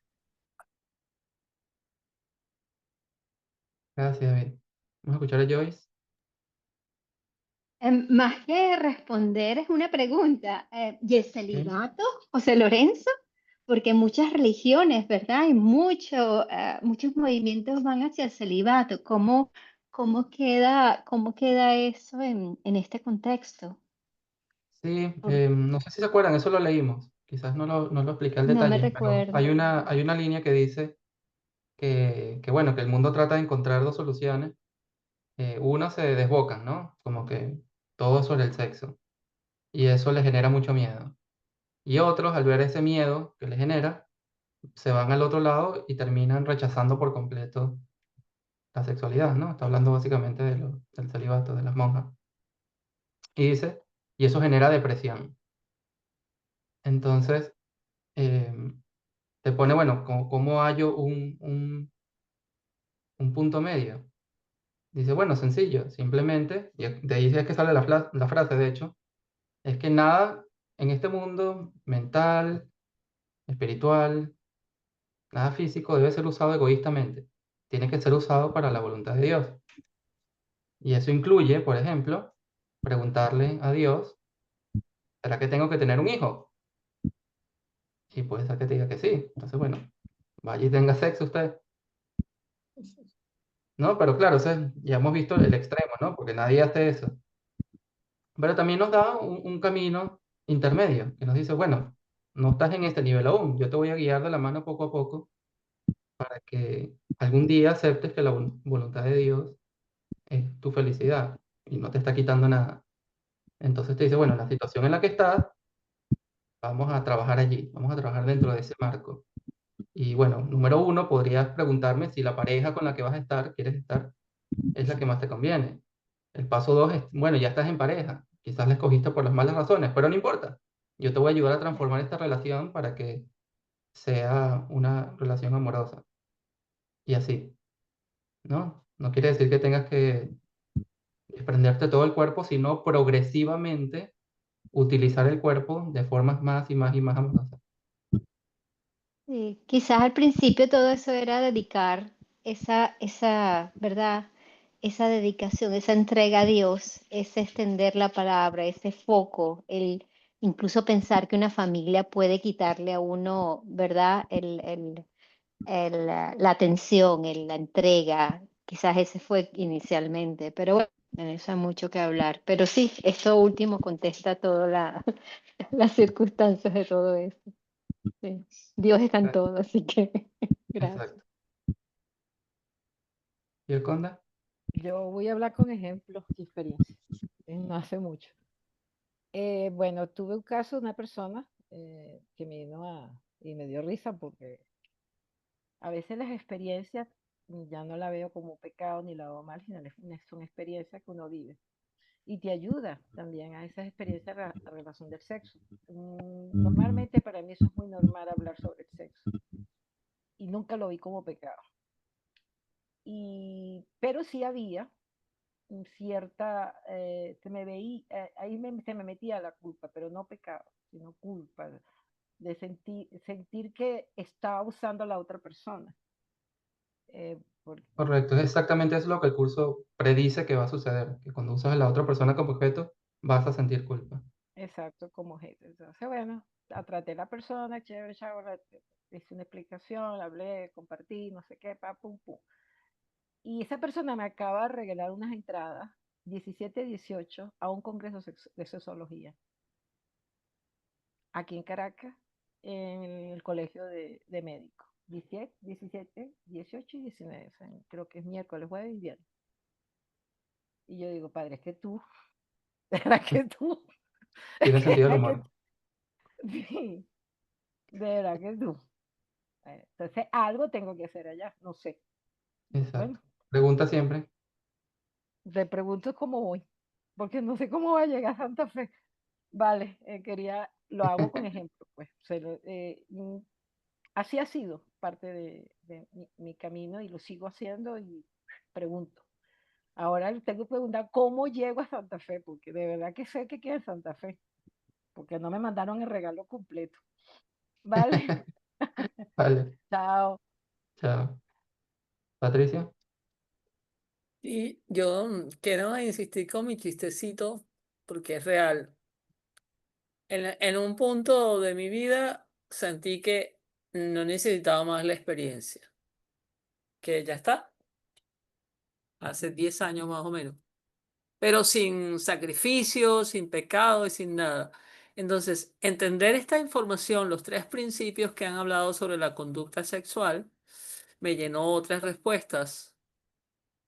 Gracias, David. Vamos a escuchar a Joyce. Más que responder es una pregunta. ¿Y el ¿Sí? celibato, José Lorenzo? Porque muchas religiones, ¿verdad? Y muchos movimientos van hacia el celibato. Cómo queda eso en este contexto? Sí, Por- no sé si se acuerdan, eso lo leímos. Quizás no lo expliqué al no me detalle, pero hay recuerdo. una línea que dice bueno, que el mundo trata de encontrar dos soluciones. Una se desbocan, ¿no? Como que todo es sobre el sexo. Y eso les genera mucho miedo. Y otros, al ver ese miedo que les genera, se van al otro lado y terminan rechazando por completo la sexualidad, ¿no? Está hablando básicamente del celibato, de las monjas. Y dice, y eso genera depresión. Entonces, em, te pone, bueno, ¿cómo hallo un punto medio? Dice, bueno, sencillo, simplemente, y de ahí es que sale la frase, de hecho, es que nada en este mundo mental, espiritual, nada físico debe ser usado egoístamente. Tiene que ser usado para la voluntad de Dios. Y eso incluye, por ejemplo, preguntarle a Dios, ¿será que tengo que tener un hijo? Y puede ser que te diga que sí. Entonces, bueno, vaya y tenga sexo usted. ¿No? Pero claro, ya hemos visto el extremo, ¿no? Porque nadie hace eso. Pero también nos da un camino intermedio, que nos dice, bueno, no estás en este nivel aún, yo te voy a guiar de la mano poco a poco para que algún día aceptes que la voluntad de Dios es tu felicidad y no te está quitando nada. Entonces te dice, bueno, la situación en la que estás, vamos a trabajar allí, vamos a trabajar dentro de ese marco. Y bueno, número uno, podrías preguntarme si la pareja con la que vas a estar, quieres estar, es la que más te conviene. El paso dos es, bueno, ya estás en pareja. quizás la escogiste por las malas razones, pero no importa. Yo te voy a ayudar a transformar esta relación para que sea una relación amorosa. Y así, ¿no? No quiere decir que tengas que desprenderte todo el cuerpo, sino progresivamente utilizar el cuerpo de formas más y más y más amorosas. Sí, quizás al principio todo eso era dedicar ¿verdad? Esa dedicación, esa entrega a Dios, ese extender la palabra, ese foco, el incluso pensar que una familia puede quitarle a uno, ¿verdad? La atención, la entrega, quizás ese fue inicialmente, pero bueno, en eso hay mucho que hablar. Pero sí, esto último contesta todas las circunstancias de todo eso. Sí. Dios está en todo, así que gracias. Exacto. ¿Y el conda? Yo voy a hablar con ejemplos y experiencias. No hace mucho. Bueno, tuve un caso de una persona que me vino y me dio risa porque a veces las experiencias ya no la veo como pecado ni la veo mal, sino son experiencias que uno vive. Y te ayuda también a esas experiencias a relación del sexo. Normalmente para mí eso es muy normal hablar sobre el sexo y nunca lo vi como pecado. Pero sí había cierta, se me metía la culpa, pero no pecado, sino culpa, de sentir que estaba usando a la otra persona. Porque, Correcto, es exactamente eso lo que el curso predice que va a suceder, que cuando usas a la otra persona como objeto vas a sentir culpa. exacto, como jefe. Entonces, bueno, traté a la persona, chévere, chévere, hice una explicación, hablé, compartí, no sé qué, pa, pum, pum. Y esa persona me acaba de regalar unas entradas 17, 18 a un congreso de sexología aquí en Caracas, en el colegio de médicos. 17, 17, 18 y 19, o sea, creo que es miércoles, jueves y viernes. Y yo digo, padre, es que tú, de verdad que tú, Tiene de sentido el verdad que humor. sí, de verdad que tú. Entonces, algo tengo que hacer allá, no sé. Exacto. Bueno, Pregunta siempre. te pregunto cómo voy, porque no sé cómo voy a llegar a Santa Fe. Vale, lo hago con ejemplo, pues. Así ha sido parte de mi camino y lo sigo haciendo y pregunto. Ahora le tengo que preguntar cómo llego a Santa Fe, porque de verdad que sé que quiero en Santa Fe, porque no me mandaron el regalo completo. Vale, Vale, chao. chao. Patricia. Y yo quiero insistir con mi chistecito porque es real. En un punto de mi vida sentí que no necesitaba más la experiencia, que ya está, hace 10 años más o menos, pero sin sacrificio, sin pecado y sin nada. Entonces, entender esta información, los tres principios que han hablado sobre la conducta sexual, me llenó otras respuestas,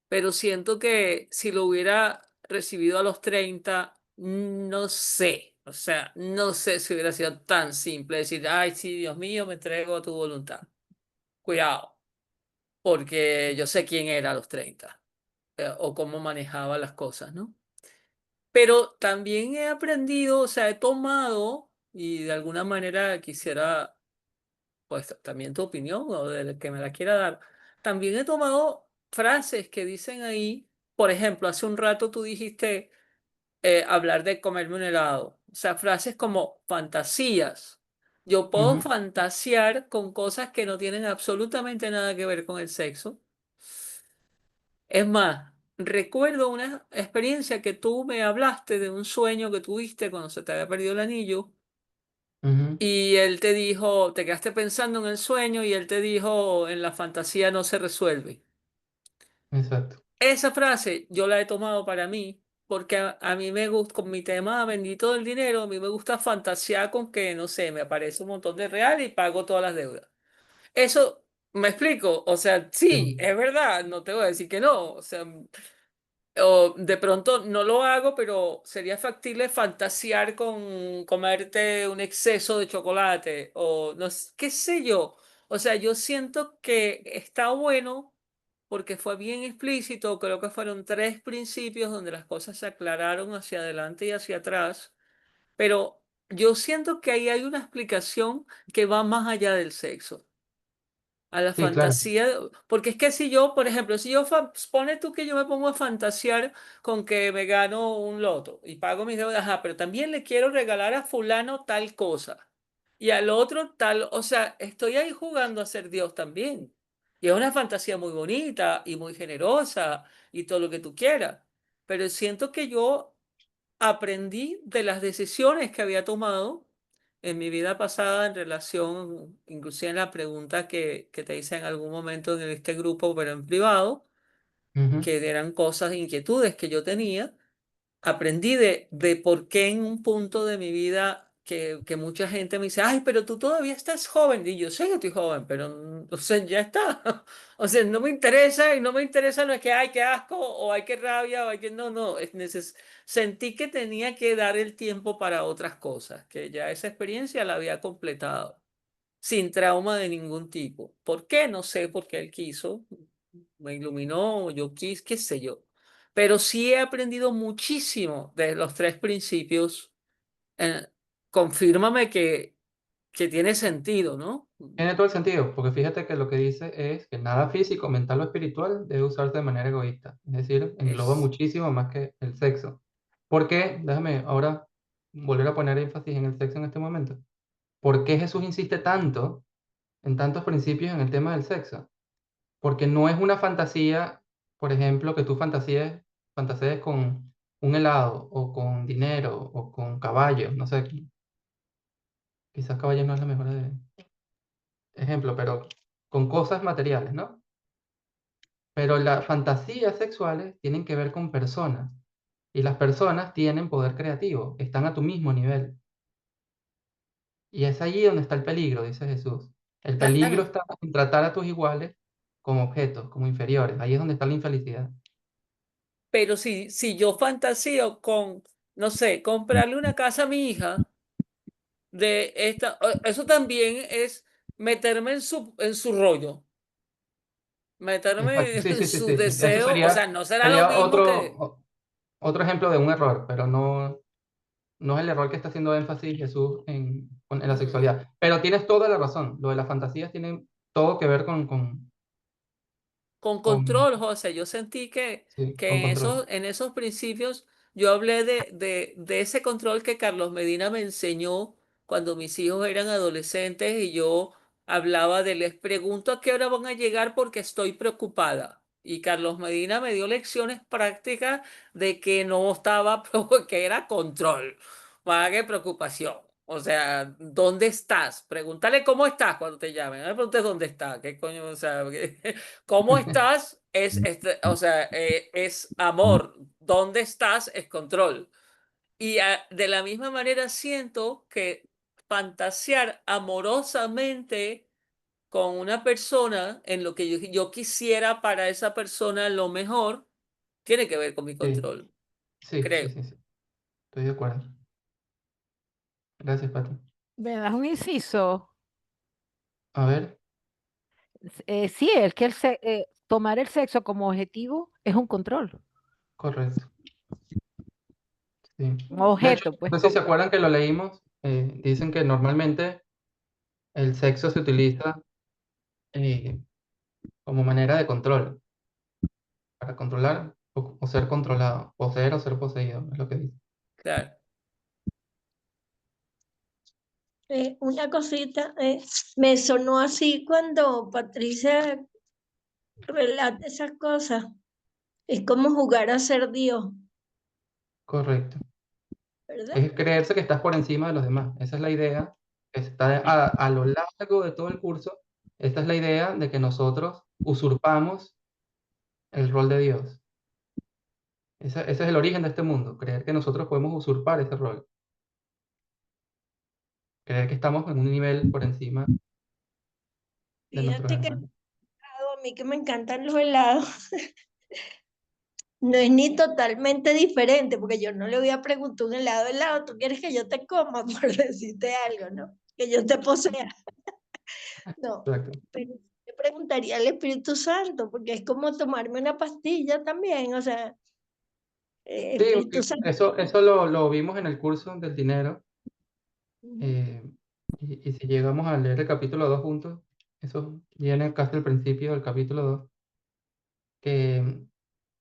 pero siento que si lo hubiera recibido a los 30 no sé, o sea, no sé si hubiera sido tan simple decir, ay, sí, Dios mío, me entrego a tu voluntad. Cuidado, porque yo sé quién era a los 30 o cómo manejaba las cosas, ¿no? Pero también he aprendido, o sea, he tomado, y de alguna manera quisiera, pues también tu opinión o del que me la quiera dar, también he tomado frases que dicen ahí, por ejemplo, hace un rato tú dijiste hablar de comerme un helado, o sea, frases como fantasías. Yo puedo Ujú, fantasear con cosas que no tienen absolutamente nada que ver con el sexo. Es más, recuerdo una experiencia que tú me hablaste de un sueño que tuviste cuando se te había perdido el anillo ujú, y él te dijo, te quedaste pensando en el sueño y él te dijo, en la fantasía no se resuelve. exacto. Esa frase yo la he tomado para mí porque a mí me gusta, con mi tema bendito del dinero, a mí me gusta fantasear con que, no sé, me aparece un montón de reales y pago todas las deudas. Eso, ¿me explico? O sea, sí, Sí, es verdad, no te voy a decir que no. O sea, o de pronto no lo hago, pero sería factible fantasear con comerte un exceso de chocolate o no, qué sé yo. O sea, yo siento que está bueno porque fue bien explícito, creo que fueron 3 principios donde las cosas se aclararon hacia adelante y hacia atrás, pero yo siento que ahí hay una explicación que va más allá del sexo. A la Sí, claro. fantasía, porque es que si yo, por ejemplo, si yo, pone tú que yo me pongo a fantasear con que me gano un loto y pago mis deudas, ajá, pero también le quiero regalar a fulano tal cosa y al otro tal, o sea, estoy ahí jugando a ser Dios también. Y es una fantasía muy bonita y muy generosa y todo lo que tú quieras, pero siento que yo aprendí de las decisiones que había tomado en mi vida pasada en relación, inclusive en la pregunta que te hice en algún momento en este grupo, pero en privado, Ujú. que eran cosas, inquietudes que yo tenía. Aprendí de por qué en un punto de mi vida que mucha gente me dice, ay, pero tú todavía estás joven. Y yo sé que estoy joven, pero o sea, ya está. O sea, no me interesa y no me interesa, no es que, ay, qué asco o ay, qué rabia o ay, que no, no. Sentí que tenía que dar el tiempo para otras cosas, que ya esa experiencia la había completado sin trauma de ningún tipo. ¿Por qué? No sé, porque él quiso, me iluminó, yo quise, qué sé yo. Pero sí he aprendido muchísimo de los 3 principios. Eh, confírmame que tiene sentido, ¿no? Tiene todo el sentido, porque fíjate que lo que dice es que nada físico, mental o espiritual debe usarse de manera egoísta. Es decir, engloba Es, muchísimo más que el sexo. ¿Por qué? Déjame ahora volver a poner énfasis en el sexo en este momento. ¿Por qué Jesús insiste tanto en tantos principios en el tema del sexo? Porque no es una fantasía, por ejemplo, que tú fantasees con un helado o con dinero o con caballos, no sé, quizás caballos no es la mejor ejemplo, pero con cosas materiales, ¿no? Pero las fantasías sexuales tienen que ver con personas y las personas tienen poder creativo, están a tu mismo nivel. Y es allí donde está el peligro, dice Jesús. El peligro claro, está en tratar a tus iguales como objetos, como inferiores. Ahí es donde está la infelicidad. pero si yo fantaseo con, no sé, comprarle una casa a mi hija, de esta, eso también es meterme en su rollo. Exacto. Meterme Sí, en sí, sí, su sí, sí. Eso deseo, o sea, sería, no será lo sería mismo que otro ejemplo de un error, pero no es el error que está haciendo énfasis Jesús en la mm, sexualidad. Pero tienes toda la razón. Lo de las fantasías tiene todo que ver con con, control, José. Yo sentí sí, con que control. en esos principios yo hablé de ese control que Carlos Medina me enseñó cuando mis hijos eran adolescentes y yo hablaba de les pregunto a qué hora van a llegar porque estoy preocupada. Y Carlos Medina me dio lecciones prácticas de que no estaba, que era control, más que preocupación. O sea, ¿dónde estás? Pregúntale cómo estás cuando te llamen. No le preguntes dónde está. ¿Qué coño? O sea, ¿cómo estás? O sea, es amor. ¿Dónde estás? Es control. Y de la misma manera siento que fantasear amorosamente con una persona en lo que yo quisiera para esa persona lo mejor, tiene que ver con mi Sí, control, sí, sí, creo. sí, sí. Estoy de acuerdo. Gracias, Pati. ¿Me das un inciso? A ver, Sí, es que tomar el sexo como objetivo es un control, correcto. Sí. un De hecho, objeto, pues no sé si se acuerdan que lo leímos. Dicen que normalmente el sexo se utiliza eh, como manera de control, para controlar o ser controlado, poseer o ser poseído, es lo que dice. Claro. Una cosita, me sonó así cuando Patricia relata esas cosas. Es como jugar a ser Dios, Correcto. ¿verdad? Es creerse que estás por encima de los demás. Esa es la idea que está a lo largo de todo el curso. Esta es la idea de que nosotros usurpamos el rol de Dios. Ese es el origen de este mundo, creer que nosotros podemos usurpar ese rol, creer que estamos en un nivel por encima de nuestros Fíjate que hermanos. a mí que me encantan los helados, no es ni totalmente diferente, porque yo no le voy a preguntar un helado, tú quieres que yo te coma, por decirte algo, ¿no? Que yo te posea. No, Exacto. Le preguntaría al Espíritu Santo, porque es como tomarme una pastilla también, o sea, Sí, Espíritu Santo. eso lo vimos en el curso del dinero. Ujú. Y si llegamos a leer el capítulo 2 juntos, eso viene casi al principio del capítulo 2, que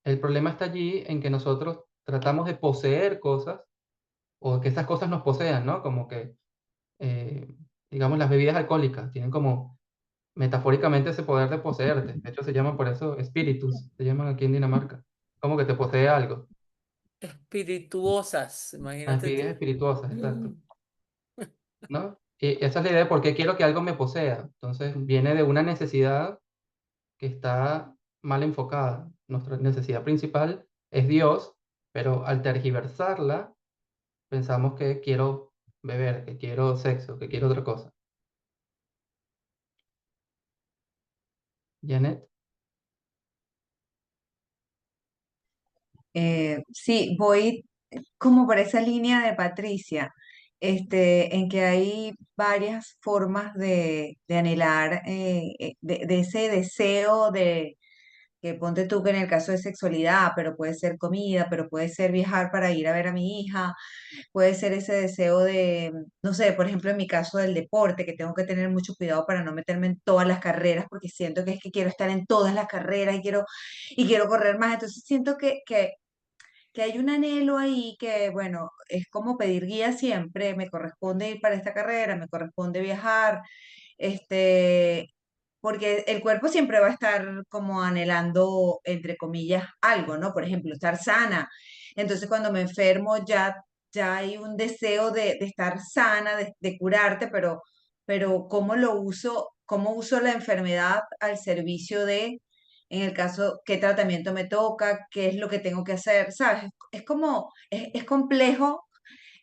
el problema está allí en que nosotros tratamos de poseer cosas o que esas cosas nos posean, ¿no? Como que, eh, digamos, las bebidas alcohólicas tienen como metafóricamente ese poder de poseerte. De hecho, se llaman por eso espíritus, se llaman aquí en Dinamarca. Como que te posee algo. Espirituosas, Las imagínate bebidas tú. espirituosas, exacto. ¿No? Y esa es la idea de por qué quiero que algo me posea. Entonces, viene de una necesidad que está mal enfocada. Nuestra necesidad principal es Dios, pero al tergiversarla, pensamos que quiero beber, que quiero sexo, que quiero otra cosa. Janet, Sí, voy como por esa línea de Patricia, en que hay varias formas de anhelar, de ese deseo de que ponte tú que en el caso de sexualidad, pero puede ser comida, pero puede ser viajar para ir a ver a mi hija, puede ser ese deseo de, no sé, por ejemplo, en mi caso del deporte, que tengo que tener mucho cuidado para no meterme en todas las carreras, porque siento que es que quiero estar en todas las carreras y quiero correr más, entonces siento que hay un anhelo ahí que, bueno, es como pedir guía siempre, me corresponde ir para esta carrera, me corresponde viajar, este, porque el cuerpo siempre va a estar como anhelando, entre comillas, algo, ¿no? Por ejemplo, estar sana. Entonces, cuando me enfermo, ya hay un deseo de estar sana, de curarte, pero ¿cómo lo uso? ¿Cómo uso la enfermedad al servicio de, en el caso, qué tratamiento me toca, qué es lo que tengo que hacer? ¿Sabes? Es como, es complejo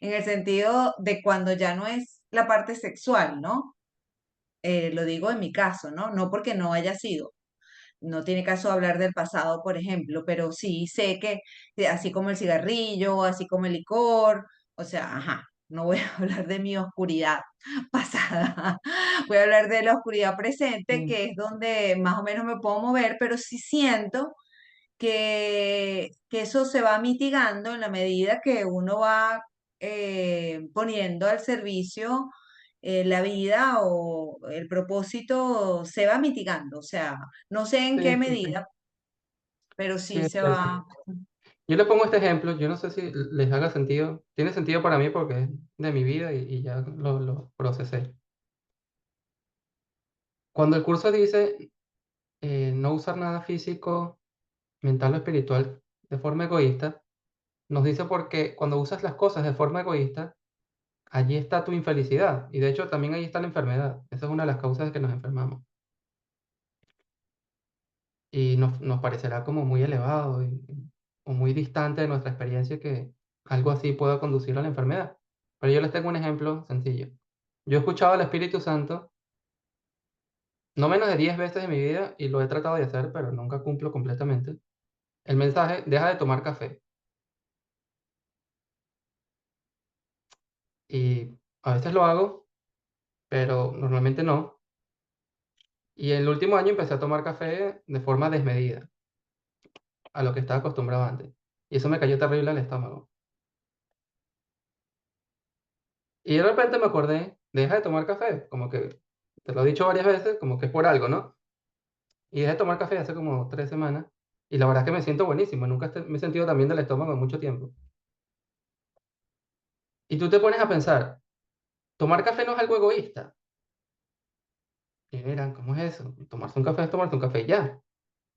en el sentido de cuando ya no es la parte sexual, ¿no? Lo digo en mi caso, ¿no? No porque no haya sido. No tiene caso hablar del pasado, por ejemplo, pero sí sé que así como el cigarrillo, así como el licor, o sea, ajá, no voy a hablar de mi oscuridad pasada, voy a hablar de la oscuridad presente, mm, que es donde más o menos me puedo mover, pero sí siento que eso se va mitigando en la medida que uno va poniendo al servicio la vida o el propósito se va mitigando. O sea, no sé en qué sí, sí, sí. medida, pero Sí, sí es se cierto. va. Yo les pongo este ejemplo, yo no sé si les haga sentido. Tiene sentido para mí porque es de mi vida y ya lo procesé. Cuando el curso dice no usar nada físico, mental o espiritual de forma egoísta, nos dice porque cuando usas las cosas de forma egoísta, allí está tu infelicidad. Y de hecho también ahí está la enfermedad. Esa es una de las causas de que nos enfermamos. Y nos parecerá como muy elevado o muy distante de nuestra experiencia que algo así pueda conducir a la enfermedad. Pero yo les tengo un ejemplo sencillo. Yo he escuchado al Espíritu Santo no menos de 10 veces en mi vida y lo he tratado de hacer, pero nunca cumplo completamente. El mensaje, deja de tomar café. Y a veces lo hago, pero normalmente no. Y el último año empecé a tomar café de forma desmedida, a lo que estaba acostumbrado antes. Y eso me cayó terrible al estómago. Y de repente me acordé, deja de tomar café, como que te lo he dicho varias veces, como que es por algo, ¿no? Y dejé de tomar café hace como 3 semanas. Y la verdad es que me siento buenísimo, nunca me he sentido tan bien del estómago en mucho tiempo. Y tú te pones a pensar, tomar café no es algo egoísta. Y miran, ¿cómo es eso? Tomarse un café es tomarse un café y ya.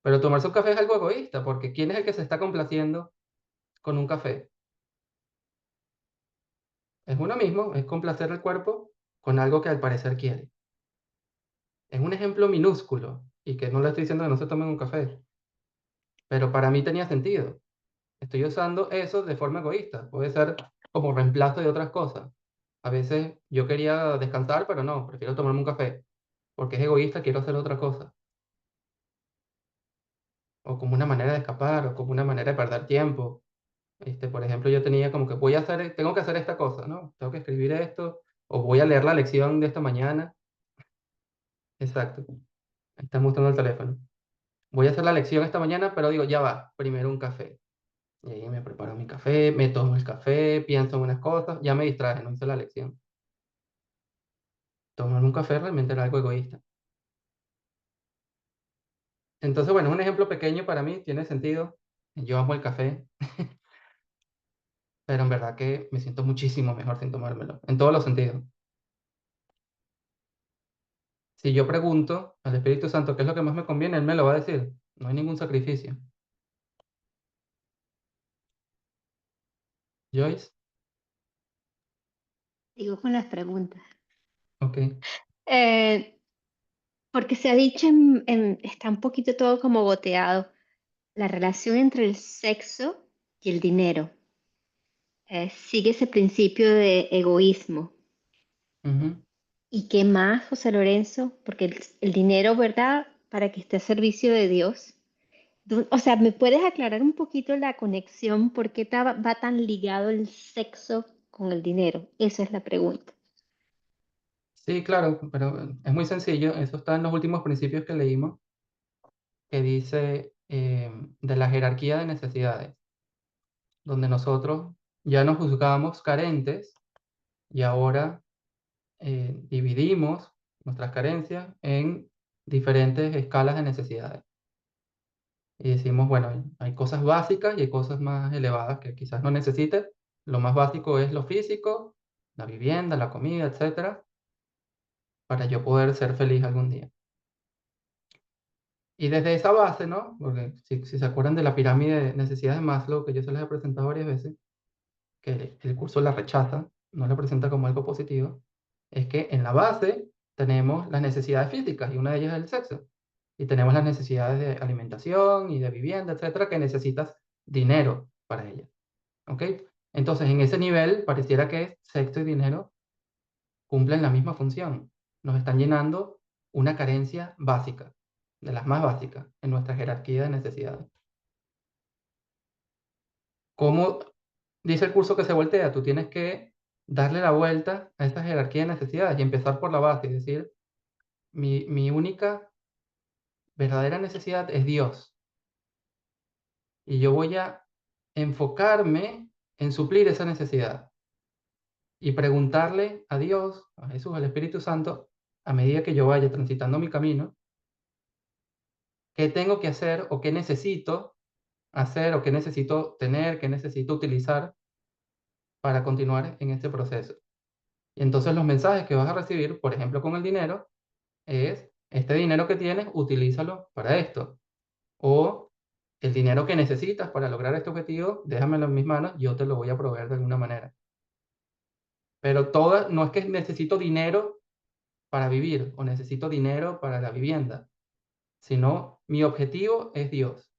Pero tomarse un café es algo egoísta, porque ¿quién es el que se está complaciendo con un café? Es uno mismo, es complacer el cuerpo con algo que al parecer quiere. Es un ejemplo minúsculo y que no le estoy diciendo que no se tomen un café, pero para mí tenía sentido. Estoy usando eso de forma egoísta. Puede ser como reemplazo de otras cosas. A veces yo quería descansar, pero no, prefiero tomarme un café, porque es egoísta, quiero hacer otra cosa. O como una manera de escapar, o como una manera de perder tiempo. Por ejemplo, yo tenía como que tengo que hacer esta cosa, ¿no? Tengo que escribir esto, o voy a leer la lección de esta mañana. Exacto. Está mostrando el teléfono. Voy a hacer la lección esta mañana, pero digo, ya va, primero un café. Y ahí me preparo mi café, me tomo el café, pienso en unas cosas, ya me distraje, no hice la lección. Tomarme un café realmente era algo egoísta. Entonces, bueno, es un ejemplo pequeño para mí, tiene sentido. Yo amo el café, pero en verdad que me siento muchísimo mejor sin tomármelo, en todos los sentidos. Si yo pregunto al Espíritu Santo qué es lo que más me conviene, Él me lo va a decir. No hay ningún sacrificio. Joyce, Digo con las preguntas. ok. Eh, porque se ha dicho, está un poquito todo como boteado, la relación entre el sexo y el dinero. Sigue ese principio de egoísmo. Ujú. ¿Y qué más, José Lorenzo? Porque el dinero, ¿verdad? Para que esté a servicio de Dios. O sea, ¿me puedes aclarar un poquito la conexión? ¿Por qué va tan ligado el sexo con el dinero? Esa es la pregunta. Sí, claro, pero es muy sencillo. Eso está en los últimos principios que leímos, que dice de la jerarquía de necesidades, donde nosotros ya nos juzgamos carentes y ahora dividimos nuestras carencias en diferentes escalas de necesidades. Y decimos, bueno, hay cosas básicas y hay cosas más elevadas que quizás no necesites. Lo más básico es lo físico, la vivienda, la comida, etcétera, para yo poder ser feliz algún día. Y desde esa base, ¿no? Porque si se acuerdan de la pirámide de necesidades de Maslow, que yo se les he presentado varias veces, que el curso la rechaza, no la presenta como algo positivo, es que en la base tenemos las necesidades físicas y una de ellas es el sexo. Y tenemos las necesidades de alimentación y de vivienda, etcétera, que necesitas dinero para ellas. ¿Ok? Entonces, en ese nivel, pareciera que sexo y dinero cumplen la misma función. Nos están llenando una carencia básica, de las más básicas, en nuestra jerarquía de necesidades. ¿Cómo dice el curso que se voltea? Tú tienes que darle la vuelta a esa jerarquía de necesidades y empezar por la base, es decir, mi única verdadera necesidad es Dios. Y yo voy a enfocarme en suplir esa necesidad y preguntarle a Dios, a Jesús, al Espíritu Santo, a medida que yo vaya transitando mi camino, qué tengo que hacer o qué necesito hacer o qué necesito tener, qué necesito utilizar para continuar en este proceso. Y entonces los mensajes que vas a recibir, por ejemplo, con el dinero, es, este dinero que tienes, utilízalo para esto. O el dinero que necesitas para lograr este objetivo, déjamelo en mis manos, yo te lo voy a proveer de alguna manera. Pero no es que necesito dinero para vivir o necesito dinero para la vivienda, sino mi objetivo es Dios.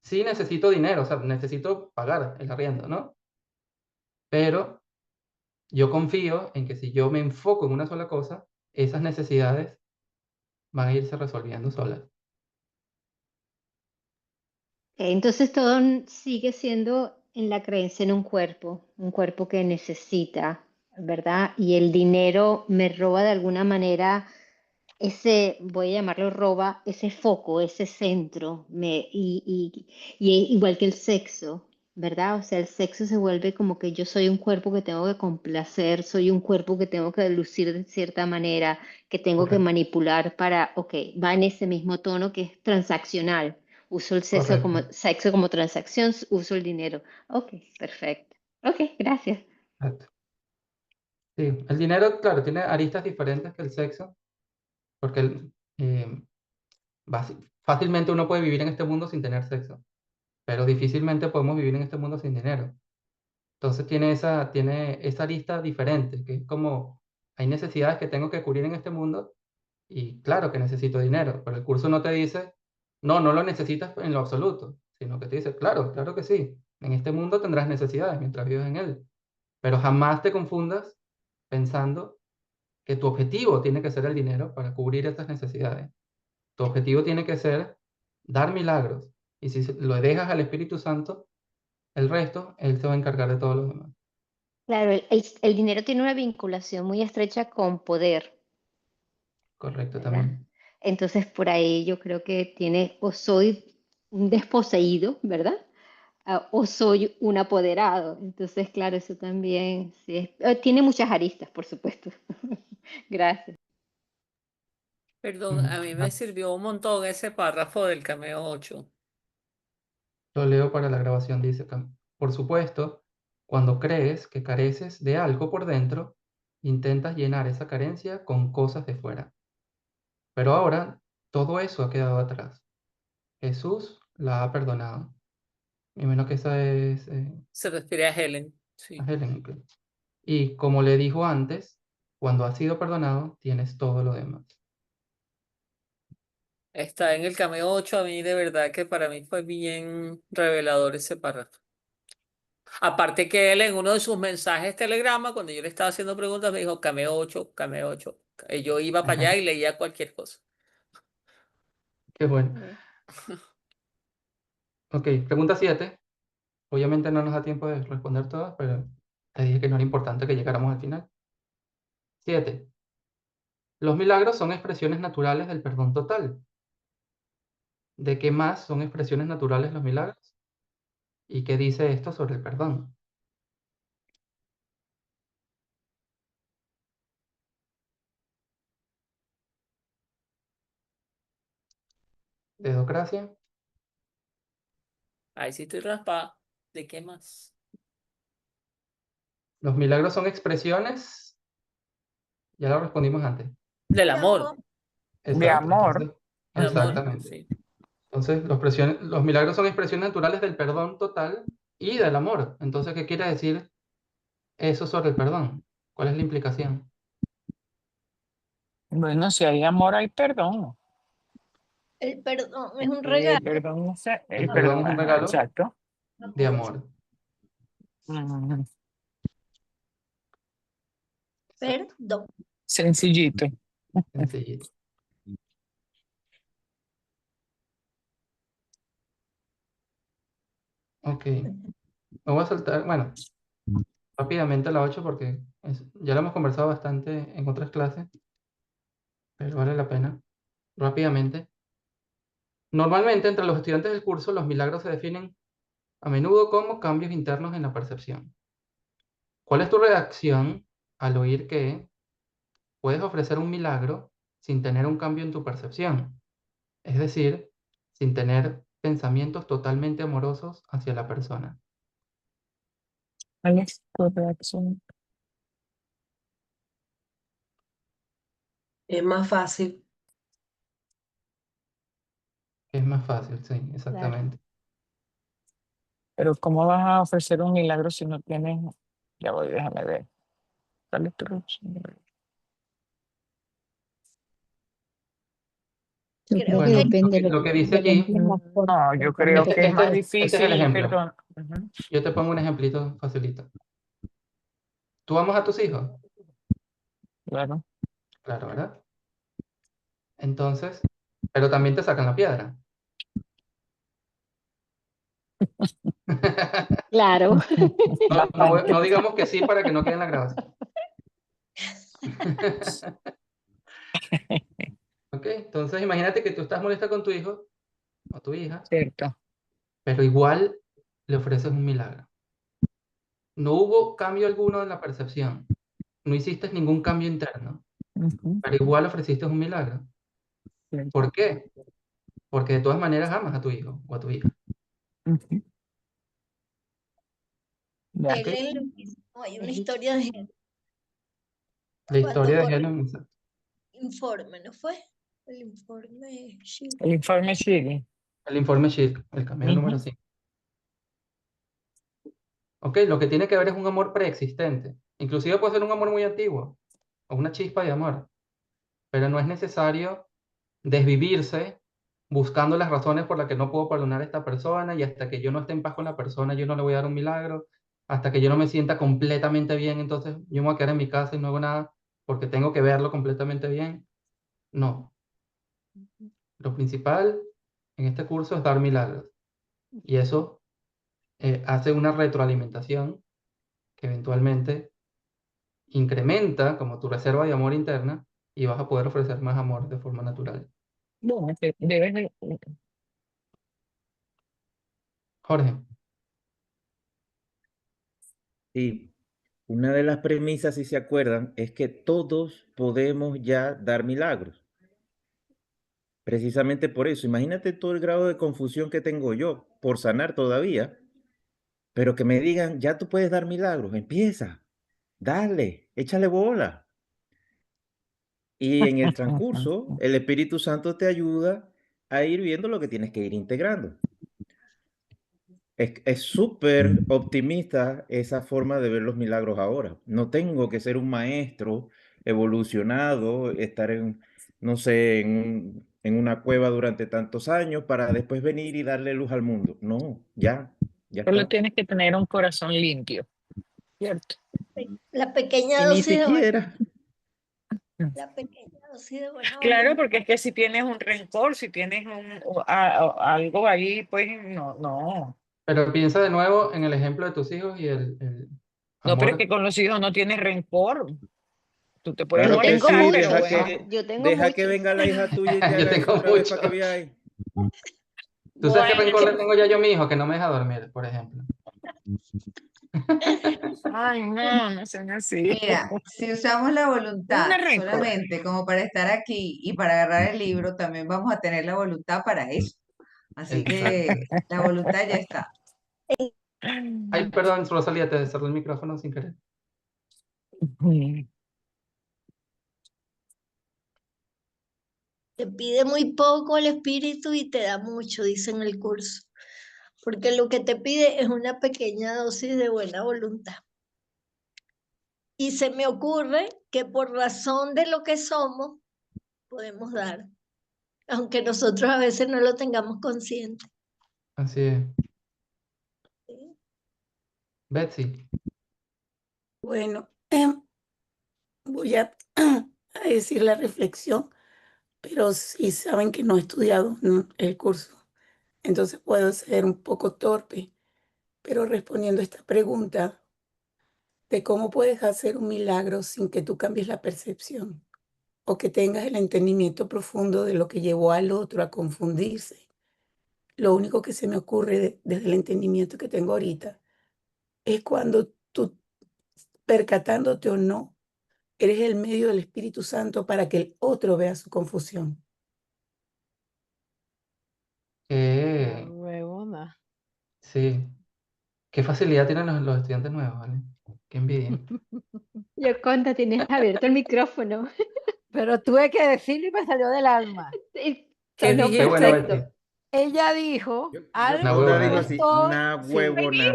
Sí necesito dinero, o sea, necesito pagar el arriendo, ¿no? Pero yo confío en que si yo me enfoco en una sola cosa, esas necesidades van a irse resolviendo solas. Entonces todo sigue siendo en la creencia en un cuerpo que necesita, ¿verdad? Y el dinero me roba de alguna manera ese, voy a llamarlo roba, ese foco, ese centro, y igual que el sexo, ¿verdad? O sea, el sexo se vuelve como que yo soy un cuerpo que tengo que complacer, soy un cuerpo que tengo que lucir de cierta manera, que tengo que Correcto, manipular para, ok, va en ese mismo tono que es transaccional. Uso el correcto. sexo como transacción, uso el dinero. Ok, perfecto. Ok, gracias. Exacto. Sí, el dinero, claro, tiene aristas diferentes que el sexo, porque fácilmente uno puede vivir en este mundo sin tener sexo, pero difícilmente podemos vivir en este mundo sin dinero. Entonces tiene esa arista diferente, que es como hay necesidades que tengo que cubrir en este mundo y claro que necesito dinero, pero el curso no te dice, no, no lo necesitas en lo absoluto, sino que te dice, claro, claro que sí, en este mundo tendrás necesidades mientras vives en él, pero jamás te confundas pensando que tu objetivo tiene que ser el dinero para cubrir estas necesidades. Tu objetivo tiene que ser dar milagros. Y si lo dejas al Espíritu Santo, el resto, Él se va a encargar de todos los demás. Claro, el dinero tiene una vinculación muy estrecha con poder, Correcto, ¿verdad? también. Entonces por ahí yo creo que tiene, o soy un desposeído, ¿verdad? O soy un apoderado. Entonces, claro, eso también sí tiene muchas aristas, por supuesto. Gracias. Perdón, a mí me sirvió un montón ese párrafo del cameo 8. Lo leo para la grabación, dice, por supuesto, cuando crees que careces de algo por dentro, intentas llenar esa carencia con cosas de fuera. Pero ahora todo eso ha quedado atrás. Jesús la ha perdonado. Y menos que esa es Se refiere a Helen. a Sí. Helen, ok. Y como le dijo antes, cuando has sido perdonado, tienes todo lo demás. Está en el cameo 8. A mí de verdad que para mí fue bien revelador ese párrafo. Aparte que él en uno de sus mensajes telegrama, cuando yo le estaba haciendo preguntas, me dijo cameo 8, cameo 8. Y yo iba para allá y leía cualquier cosa. Qué bueno. Ok, pregunta 7. Obviamente no nos da tiempo de responder todas, pero te dije que no era importante que llegáramos al final. 7. Los milagros son expresiones naturales del perdón total. ¿De qué más son expresiones naturales los milagros? ¿Y qué dice esto sobre el perdón? Dedocracia. Ahí sí estoy raspada. ¿De qué más? Los milagros son expresiones, ya lo respondimos antes. Del amor. De Exacto, amor. entonces, Del amor, exactamente. sí. Entonces, los milagros son expresiones naturales del perdón total y del amor. Entonces, ¿qué quiere decir eso sobre el perdón? ¿Cuál es la implicación? Bueno, si hay amor, hay perdón. El perdón es un Y regalo. el perdón, el El perdón perdón, es un ajá, regalo exacto. de amor. Mm, Perdón. sencillito. Sencillito. Ok. Me voy a saltar, bueno, rápidamente la 8 porque ya lo hemos conversado bastante en otras clases, pero vale la pena. Rápidamente. Normalmente entre los estudiantes del curso los milagros se definen a menudo como cambios internos en la percepción. ¿Cuál es tu reacción al oír que puedes ofrecer un milagro sin tener un cambio en tu percepción? Es decir, sin tener pensamientos totalmente amorosos hacia la persona. ¿Cuál es tu reacción? Es más fácil. Es más fácil, sí, exactamente. Pero ¿cómo vas a ofrecer un milagro si no tienes? Ya voy, déjame ver. ¿Cuál es tu reacción? Yo creo que Bueno, depende lo que dice del allí, empleo por No, yo creo que es más este es el difícil, ejemplo. perdón. Ujú. Yo te pongo un ejemplito facilito. ¿Tú amas a tus hijos? Claro. Claro, ¿verdad? Entonces, pero también te sacan la piedra. Claro. No digamos que sí para que no quede en la grabación. Ok, entonces imagínate que tú estás molesta con tu hijo o tu hija, Cierto. pero igual le ofreces un milagro. No hubo cambio alguno en la percepción. No hiciste ningún cambio interno, Ujú. pero igual ofreciste un milagro. ¿Por qué? Porque de todas maneras amas a tu hijo o a tu hija. Ujú. Ya. Ok, Helen lo mismo. Hay una historia de Helen. la Cuando historia de por Helen. informe, ¿no fue? El informe, sí. El informe sigue. El informe Shirk, el cameo número Ujú. 5. Ok, lo que tiene que ver es un amor preexistente. Inclusive puede ser un amor muy antiguo o una chispa de amor, pero no es necesario desvivirse buscando las razones por las que no puedo perdonar a esta persona y hasta que yo no esté en paz con la persona yo no le voy a dar un milagro, hasta que yo no me sienta completamente bien, entonces yo me voy a quedar en mi casa y no hago nada porque tengo que verlo completamente bien. No, lo principal en este curso es dar milagros y eso hace una retroalimentación que eventualmente incrementa como tu reserva de amor interna y vas a poder ofrecer más amor de forma natural. Bueno, debes de... Jorge. Y una de las premisas, si se acuerdan, es que todos podemos ya dar milagros. Precisamente por eso, imagínate todo el grado de confusión que tengo yo por sanar todavía, pero que me digan, ya tú puedes dar milagros, empieza, dale, échale bola. Y en el transcurso, el Espíritu Santo te ayuda a ir viendo lo que tienes que ir integrando. Es súper optimista esa forma de ver los milagros ahora. No tengo que ser un maestro evolucionado, estar en, no sé, en una cueva durante tantos años para después venir y darle luz al mundo. No, ya Solo está. tienes que tener un corazón limpio, ¿cierto? La pequeña Y ni dosis de buena, siquiera. la pequeña dosis de buena Claro, voluntad. porque es que si tienes un rencor, si tienes algo ahí, pues no. Pero piensa de nuevo en el ejemplo de tus hijos y el No, pero es que amor. con los hijos no tienes rencor. Tú te puedes Claro Yo que tengo molestar, sí, pero muchos, bueno. yo tengo deja que muchos. venga la hija tuya y te Yo haga eso tengo otra vez para que mucho. veáis. ¿Tú sabes qué Bueno, rencor le tengo ya yo a mi hijo? Que no me deja dormir, por ejemplo. ay, no sean así. Mira, si usamos la voluntad Una rencor. solamente como para estar aquí y para agarrar el libro, también vamos a tener la voluntad para eso. Así que Exacto. la voluntad ya está. Ay, perdón, Rosalía, te cerré el micrófono sin querer. Te pide muy poco el espíritu y te da mucho, dice en el curso. Porque lo que te pide es una pequeña dosis de buena voluntad. Y se me ocurre que por razón de lo que somos, podemos dar, aunque nosotros a veces no lo tengamos consciente. Así es. Betsy. Bueno, voy a decir la reflexión, pero sí saben que no he estudiado, ¿no?, el curso. Entonces puedo ser un poco torpe, pero respondiendo a esta pregunta de cómo puedes hacer un milagro sin que tú cambies la percepción o que tengas el entendimiento profundo de lo que llevó al otro a confundirse. Lo único que se me ocurre desde el entendimiento que tengo ahorita es cuando tú, percatándote o no, eres el medio del Espíritu Santo para que el otro vea su confusión. La Qué, huevona. sí. Qué facilidad tienen los estudiantes nuevos, ¿vale? Qué envidia. Yoconda, tienes abierto el micrófono. Pero tuve que decirlo y me salió del alma. Sí, ¿Qué sonó Qué bueno, dijiste? Betsy. perfecto. Ella dijo algo Una Yoconda que dijo yo huevona. así, estoy, una sí, huevona.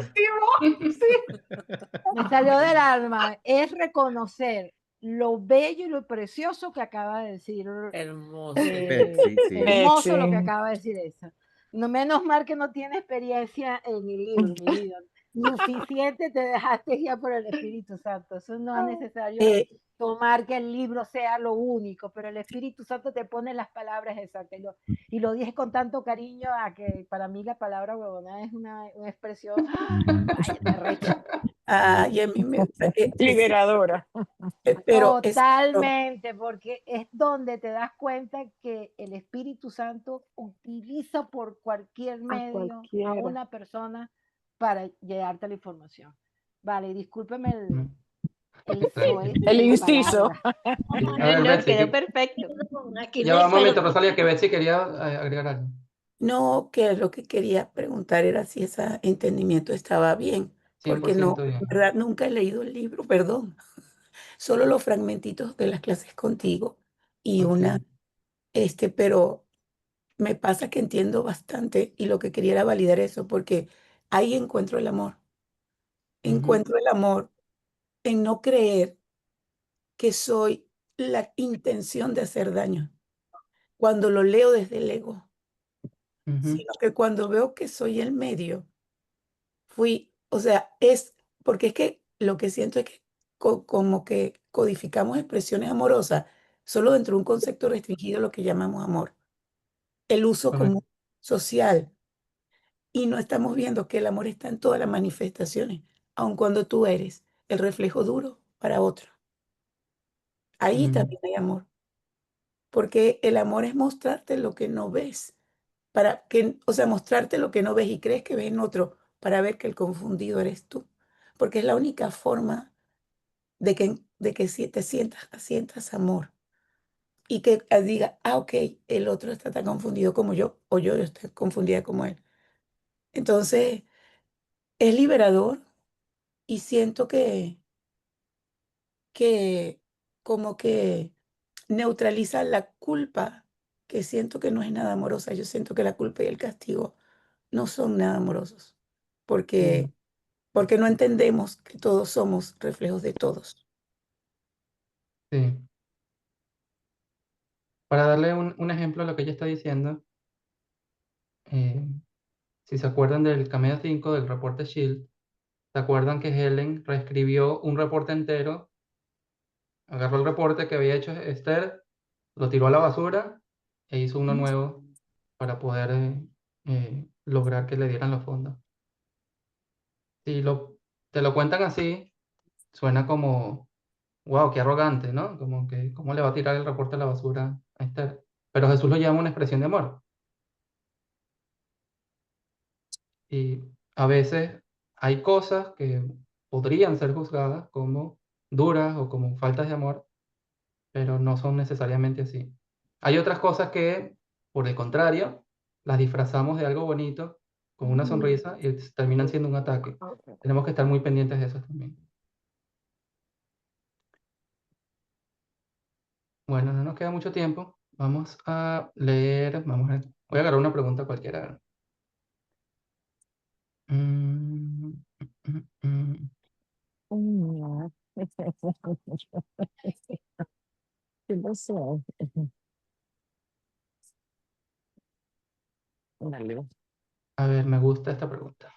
me salió del alma. Es reconocer lo bello y lo precioso que acaba de decir. Hermoso. Betsy, sí. Hermoso lo que Betsy. acaba de decir esa. No, menos mal que no tiene experiencia en el libro, mi vida. Suficiente te dejaste guiar por el Espíritu Santo. Eso no es necesario tomar que el libro sea lo único, pero el Espíritu Santo te pone las palabras exactas. Y lo dije con tanto cariño a que para mí la palabra huevona es una expresión, vaya, me recha. Ay, a mí me... Liberadora. pero Totalmente, porque es donde te das cuenta que el Espíritu Santo utiliza por cualquier medio a una persona para llegarte la información. Vale, discúlpeme El de la inciso. palabra. A ver, Betsy, Quedó perfecto. Aquí ya no va hay un momento, perdón. Rosalía, que Betsy quería agregar algo. No, que lo que quería preguntar era si ese entendimiento estaba bien, porque 100% no, en bien. verdad, nunca he leído el libro, perdón, solo los fragmentitos de las clases contigo y una, Ok. pero me pasa que entiendo bastante y lo que quería era validar eso, porque ahí encuentro el amor. Ujú. Encuentro el amor en no creer que soy la intención de hacer daño, cuando lo leo desde el ego, Ujú. sino que cuando veo que soy el medio, o sea, es porque es que lo que siento es que como que codificamos expresiones amorosas solo dentro de un concepto restringido, lo que llamamos amor, el uso Correcto. común social, y no estamos viendo que el amor está en todas las manifestaciones, aun cuando tú eres el reflejo duro para otro. Ahí Mm. también hay amor. porque el amor es mostrarte lo que no ves, para que, o sea, mostrarte lo que no ves y crees que ves en otro, para ver que el confundido eres tú, porque es la única forma de que te sientas amor y que diga, ah, ok, el otro está tan confundido como yo, o yo estoy confundida como él. Entonces, es liberador y siento que como que neutraliza la culpa, que siento que no es nada amorosa. Yo siento que la culpa y el castigo no son nada amorosos, Sí, porque no entendemos que todos somos reflejos de todos. sí. Para darle un ejemplo a lo que ella está diciendo, eh, si se acuerdan del Cameo 5 del reporte Shield, ¿se acuerdan que Helen reescribió un reporte entero? Agarró el reporte que había hecho Esther, lo tiró a la basura e hizo uno nuevo para poder lograr que le dieran los fondos. Si te lo cuentan así, suena como, wow, qué arrogante, ¿no? Como que, ¿cómo le va a tirar el reporte a la basura a Esther? Pero Jesús lo llama una expresión de amor. Y a veces hay cosas que podrían ser juzgadas como duras o como faltas de amor, pero no son necesariamente así. Hay otras cosas que, por el contrario, las disfrazamos de algo bonito con una sonrisa y terminan siendo un ataque. Tenemos que estar muy pendientes de eso también. Bueno, no nos queda mucho tiempo. Vamos a leer, voy a agarrar una pregunta cualquiera. Mm, mm, mm. ¿Qué pasó? Dale. A ver, me gusta esta pregunta.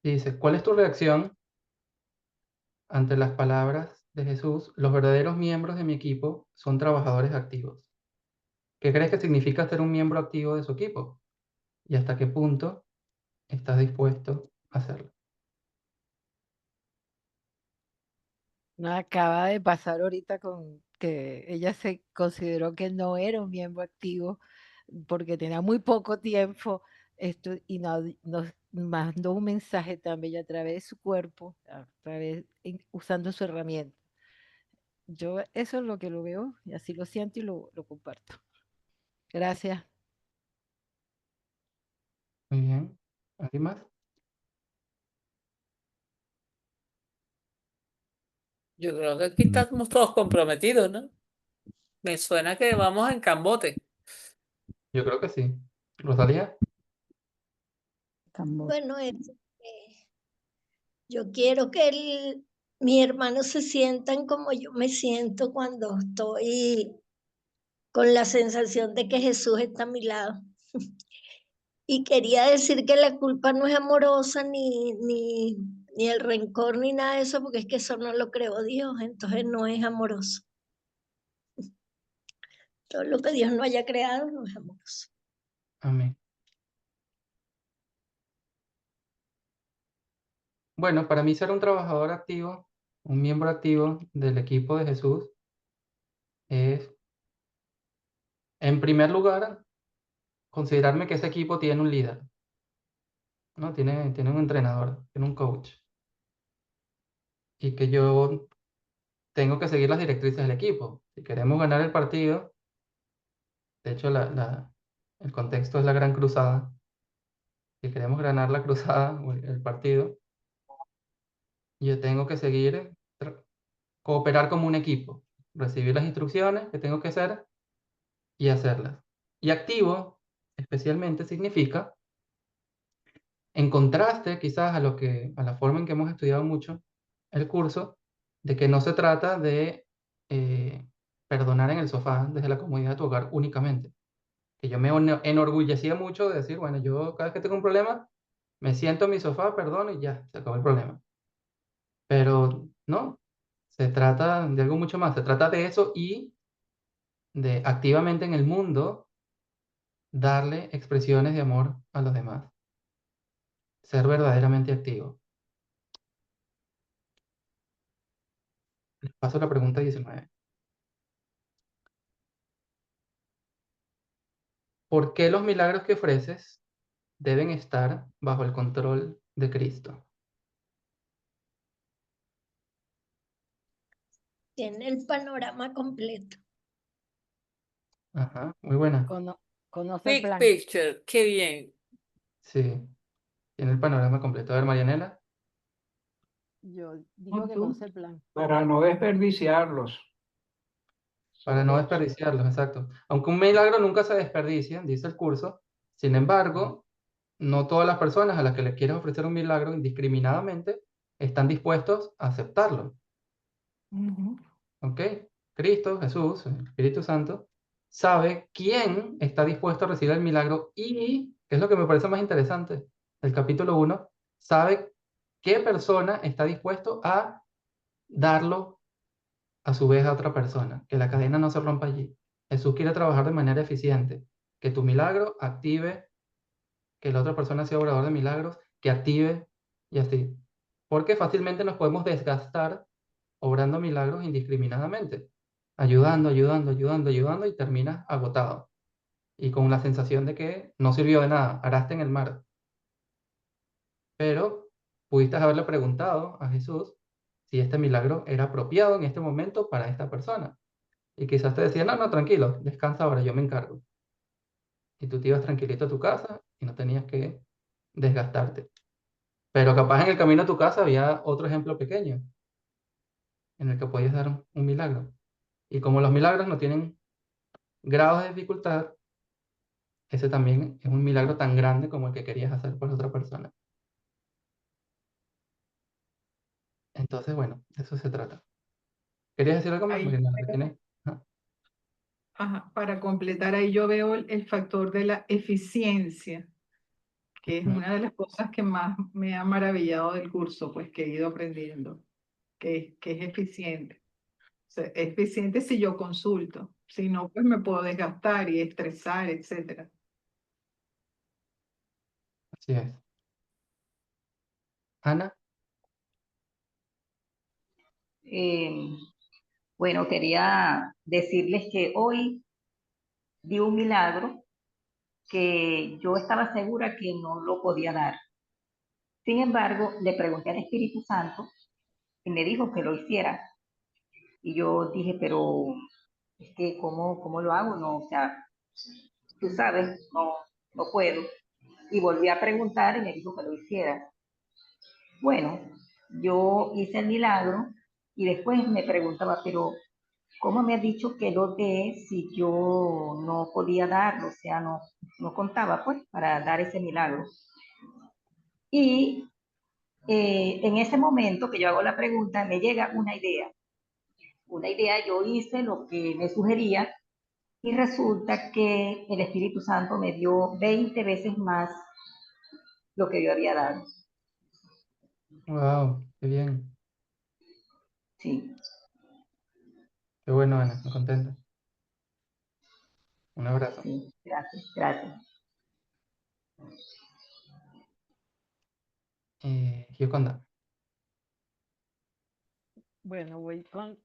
Dice, ¿cuál es tu reacción ante las palabras de Jesús? Los verdaderos miembros de mi equipo son trabajadores activos. ¿Qué crees que significa ser un miembro activo de su equipo? ¿Y hasta qué punto estás dispuesto a hacerlo? No, acaba de pasar ahorita con que ella se consideró que no era un miembro activo porque tenía muy poco tiempo y nos mandó un mensaje también a través de su cuerpo, usando su herramienta. Yo eso es lo que lo veo y así lo siento y lo comparto. Gracias. Muy bien. ¿Alguien más? Yo creo que aquí estamos todos comprometidos, ¿no? Me suena que vamos en cambote. Yo creo que sí. Rosalía. Bueno, yo quiero que mis hermanos se sientan como yo me siento cuando estoy con la sensación de que Jesús está a mi lado. Y quería decir que la culpa no es amorosa, ni el rencor, ni nada de eso, porque es que eso no lo creó Dios, entonces no es amoroso. Todo lo que Dios no haya creado no es amoroso. Amén. Bueno, para mí ser un trabajador activo, un miembro activo del equipo de Jesús, es, en primer lugar, considerarme que ese equipo tiene un líder, ¿no? Tiene un entrenador, tiene un coach, y que yo tengo que seguir las directrices del equipo. Si queremos ganar el partido, de hecho, el contexto es la Gran Cruzada. Si queremos ganar la cruzada o el partido, yo tengo que seguir, cooperar como un equipo, recibir las instrucciones que tengo que hacer y hacerlas. Y activo, especialmente, significa, en contraste quizás a la forma en que hemos estudiado mucho el curso, de que no se trata de perdonar en el sofá desde la comodidad de tu hogar únicamente. Que yo me enorgullecía mucho de decir, bueno, yo cada vez que tengo un problema, me siento en mi sofá, perdono y ya, se acabó el problema. Pero no, se trata de algo mucho más. Se trata de eso y de activamente en el mundo darle expresiones de amor a los demás. Ser verdaderamente activo. Les paso la pregunta 19. ¿Por qué los milagros que ofreces deben estar bajo el control de Cristo? Tiene el panorama completo. Ajá, muy buena. Conoce el Big plan. picture, qué bien. Sí, tiene el panorama completo. A ver, Marianela. Yo digo que tú? conoce el plan. Para no desperdiciarlos. Para no desperdiciarlos, exacto. Aunque un milagro nunca se desperdicia, dice el curso, sin embargo, no todas las personas a las que les quieres ofrecer un milagro indiscriminadamente están dispuestos a aceptarlo. Ujú. ¿Ok? Cristo, Jesús, el Espíritu Santo, sabe quién está dispuesto a recibir el milagro y, que es lo que me parece más interesante, el capítulo 1, sabe qué persona está dispuesto a darlo a su vez a otra persona, que la cadena no se rompa allí. Jesús quiere trabajar de manera eficiente, que tu milagro active, que la otra persona sea obrador de milagros, que active y así. Porque fácilmente nos podemos desgastar obrando milagros indiscriminadamente, ayudando, ayudando, ayudando, ayudando y terminas agotado y con la sensación de que no sirvió de nada, araste en el mar. Pero pudiste haberle preguntado a Jesús si este milagro era apropiado en este momento para esta persona. Y quizás te decía, no, no, tranquilo, descansa ahora, yo me encargo. Y tú te ibas tranquilito a tu casa y no tenías que desgastarte. Pero capaz en el camino a tu casa había otro ejemplo pequeño en el que podías dar un milagro. Y como los milagros no tienen grados de dificultad, ese también es un milagro tan grande como el que querías hacer por otra persona. Entonces, bueno, de eso se trata. ¿Querías decir algo más, Ahí, Mariana? ¿Lo que tienes? Ajá. ajá, para completar, ahí yo veo el factor de la eficiencia, que es Ujú. una de las cosas que más me ha maravillado del curso, pues que he ido aprendiendo, que es eficiente. O sea, es eficiente si yo consulto, si no, pues me puedo desgastar y estresar, etcétera. Así es. Ana, Eh, bueno, quería decirles que hoy di un milagro que yo estaba segura que no lo podía dar. Sin embargo, le pregunté al Espíritu Santo y me dijo que lo hiciera. Y yo dije, pero es que ¿cómo lo hago? No, o sea, tú sabes, no puedo. Y volví a preguntar y me dijo que lo hiciera. Bueno, yo hice el milagro y después me preguntaba, pero ¿cómo me has dicho que lo dé si yo no podía darlo? O sea, no contaba pues para dar ese milagro. Y en ese momento que yo hago la pregunta, me llega una idea. Una idea, yo hice lo que me sugería y resulta que el Espíritu Santo me dio 20 veces más lo que yo había dado. wow, qué bien. Sí. Qué bueno, Ana, me contenta. Un abrazo. Sí, gracias, gracias. Gioconda. Bueno,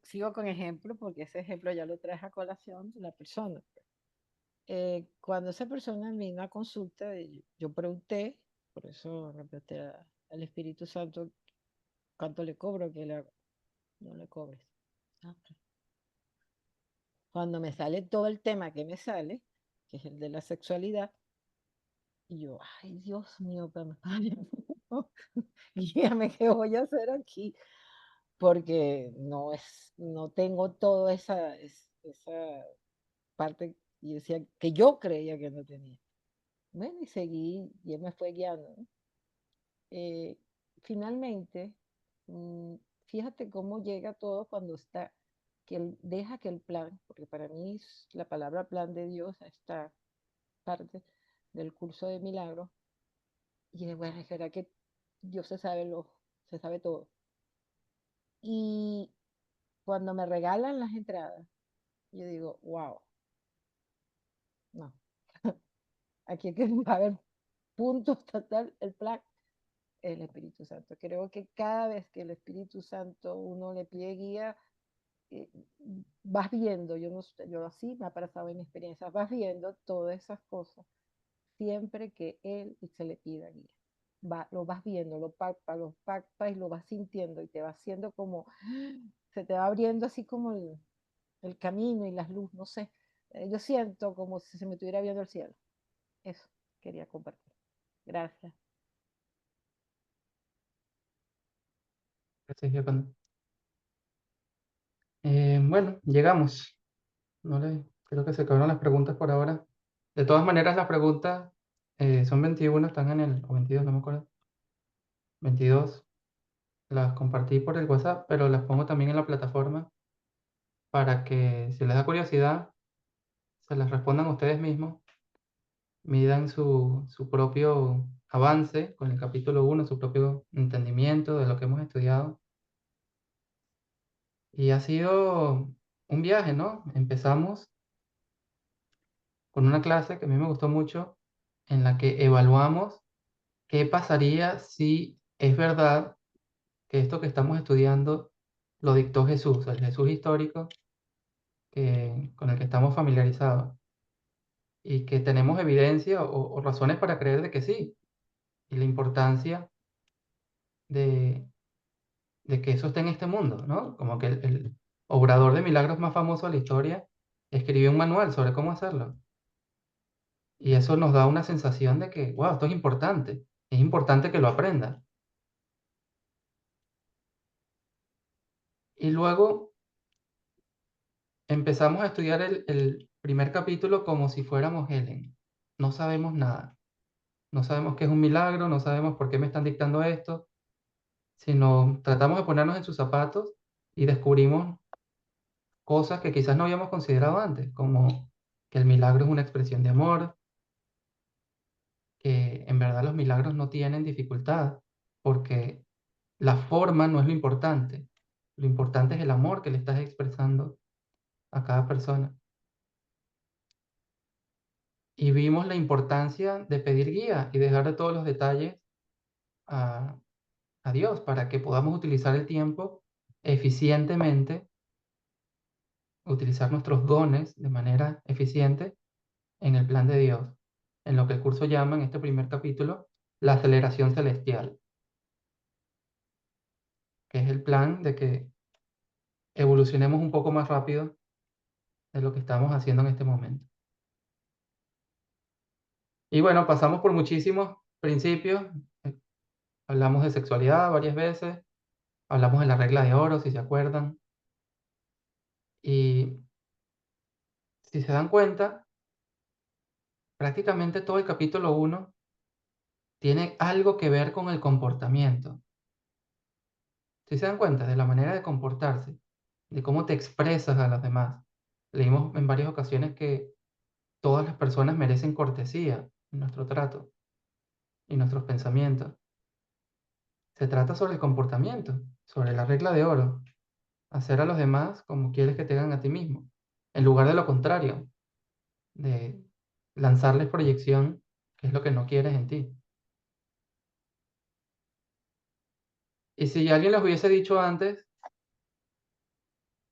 sigo con ejemplo porque ese ejemplo ya lo traje a colación de la persona. Cuando esa persona vino a consulta, yo pregunté, por eso repetí al Espíritu Santo cuánto le cobro, que no le cobres. Ah, ok. Cuando me sale todo el tema que me sale, que es el de la sexualidad, y yo, ay, Dios mío, pero guíame, ¿qué voy a hacer aquí? Porque no tengo toda esa parte, y decía que yo creía que no tenía. Bueno, y seguí, y él me fue guiando, ¿no? Eh, Finalmente, mm, fíjate cómo llega todo cuando está, que él deja que el plan, porque para mí la palabra plan de Dios está parte del curso de milagros, y es bueno, es verdad que Dios se sabe todo. Y cuando me regalan las entradas, yo digo, wow, no, aquí es que va a haber puntos total, el plan, el Espíritu Santo. Creo que cada vez que el Espíritu Santo uno le pide guía, eh, vas viendo, yo no sé, yo así me ha pasado en mi experiencia, vas viendo todas esas cosas siempre que él se le pida guía. Lo vas viendo, lo palpas y lo vas sintiendo y te va haciendo como, se te va abriendo así como el camino y las luces, no sé. Yo siento como si se me estuviera viendo el cielo. Eso quería compartir. Gracias. Gracias, Giovanna. Bueno, llegamos. Creo que se acabaron las preguntas por ahora. De todas maneras, las preguntas son 21, están o 22, no me acuerdo. 22. Las compartí por el WhatsApp, pero las pongo también en la plataforma para que, si les da curiosidad, se las respondan ustedes mismos, midan su propio avance con el capítulo 1, su propio entendimiento de lo que hemos estudiado. Y ha sido un viaje, ¿no? Empezamos con una clase que a mí me gustó mucho, en la que evaluamos qué pasaría si es verdad que esto que estamos estudiando lo dictó Jesús, el Jesús histórico con el que estamos familiarizados, y que tenemos evidencia o razones para creer de que sí, y la importancia de, de que eso esté en este mundo, ¿no? Como que el obrador de milagros más famoso de la historia escribió un manual sobre cómo hacerlo. Y eso nos da una sensación de que, wow, esto es importante que lo aprenda. Y luego empezamos a estudiar el primer capítulo como si fuéramos Helen. No sabemos nada. No sabemos qué es un milagro, no sabemos por qué me están dictando esto, sino tratamos de ponernos en sus zapatos y descubrimos cosas que quizás no habíamos considerado antes, como que el milagro es una expresión de amor, que en verdad los milagros no tienen dificultad, porque la forma no es lo importante es el amor que le estás expresando a cada persona. Y vimos la importancia de pedir guía y dejar de todos los detalles a, a Dios para que podamos utilizar el tiempo eficientemente, utilizar nuestros dones de manera eficiente en el plan de Dios, en lo que el curso llama en este primer capítulo la aceleración celestial, que es el plan de que evolucionemos un poco más rápido de lo que estamos haciendo en este momento. Y bueno, pasamos por muchísimos principios. Hablamos de sexualidad varias veces, hablamos de la regla de oro, si se acuerdan. Y si se dan cuenta, prácticamente todo el capítulo 1 tiene algo que ver con el comportamiento. Si se dan cuenta de la manera de comportarse, de cómo te expresas a los demás. Leímos en varias ocasiones que todas las personas merecen cortesía en nuestro trato y nuestros pensamientos. Se trata sobre el comportamiento, sobre la regla de oro. Hacer a los demás como quieres que te hagan a ti mismo, en lugar de lo contrario, de lanzarles proyección, que es lo que no quieres en ti. Y si alguien les hubiese dicho antes,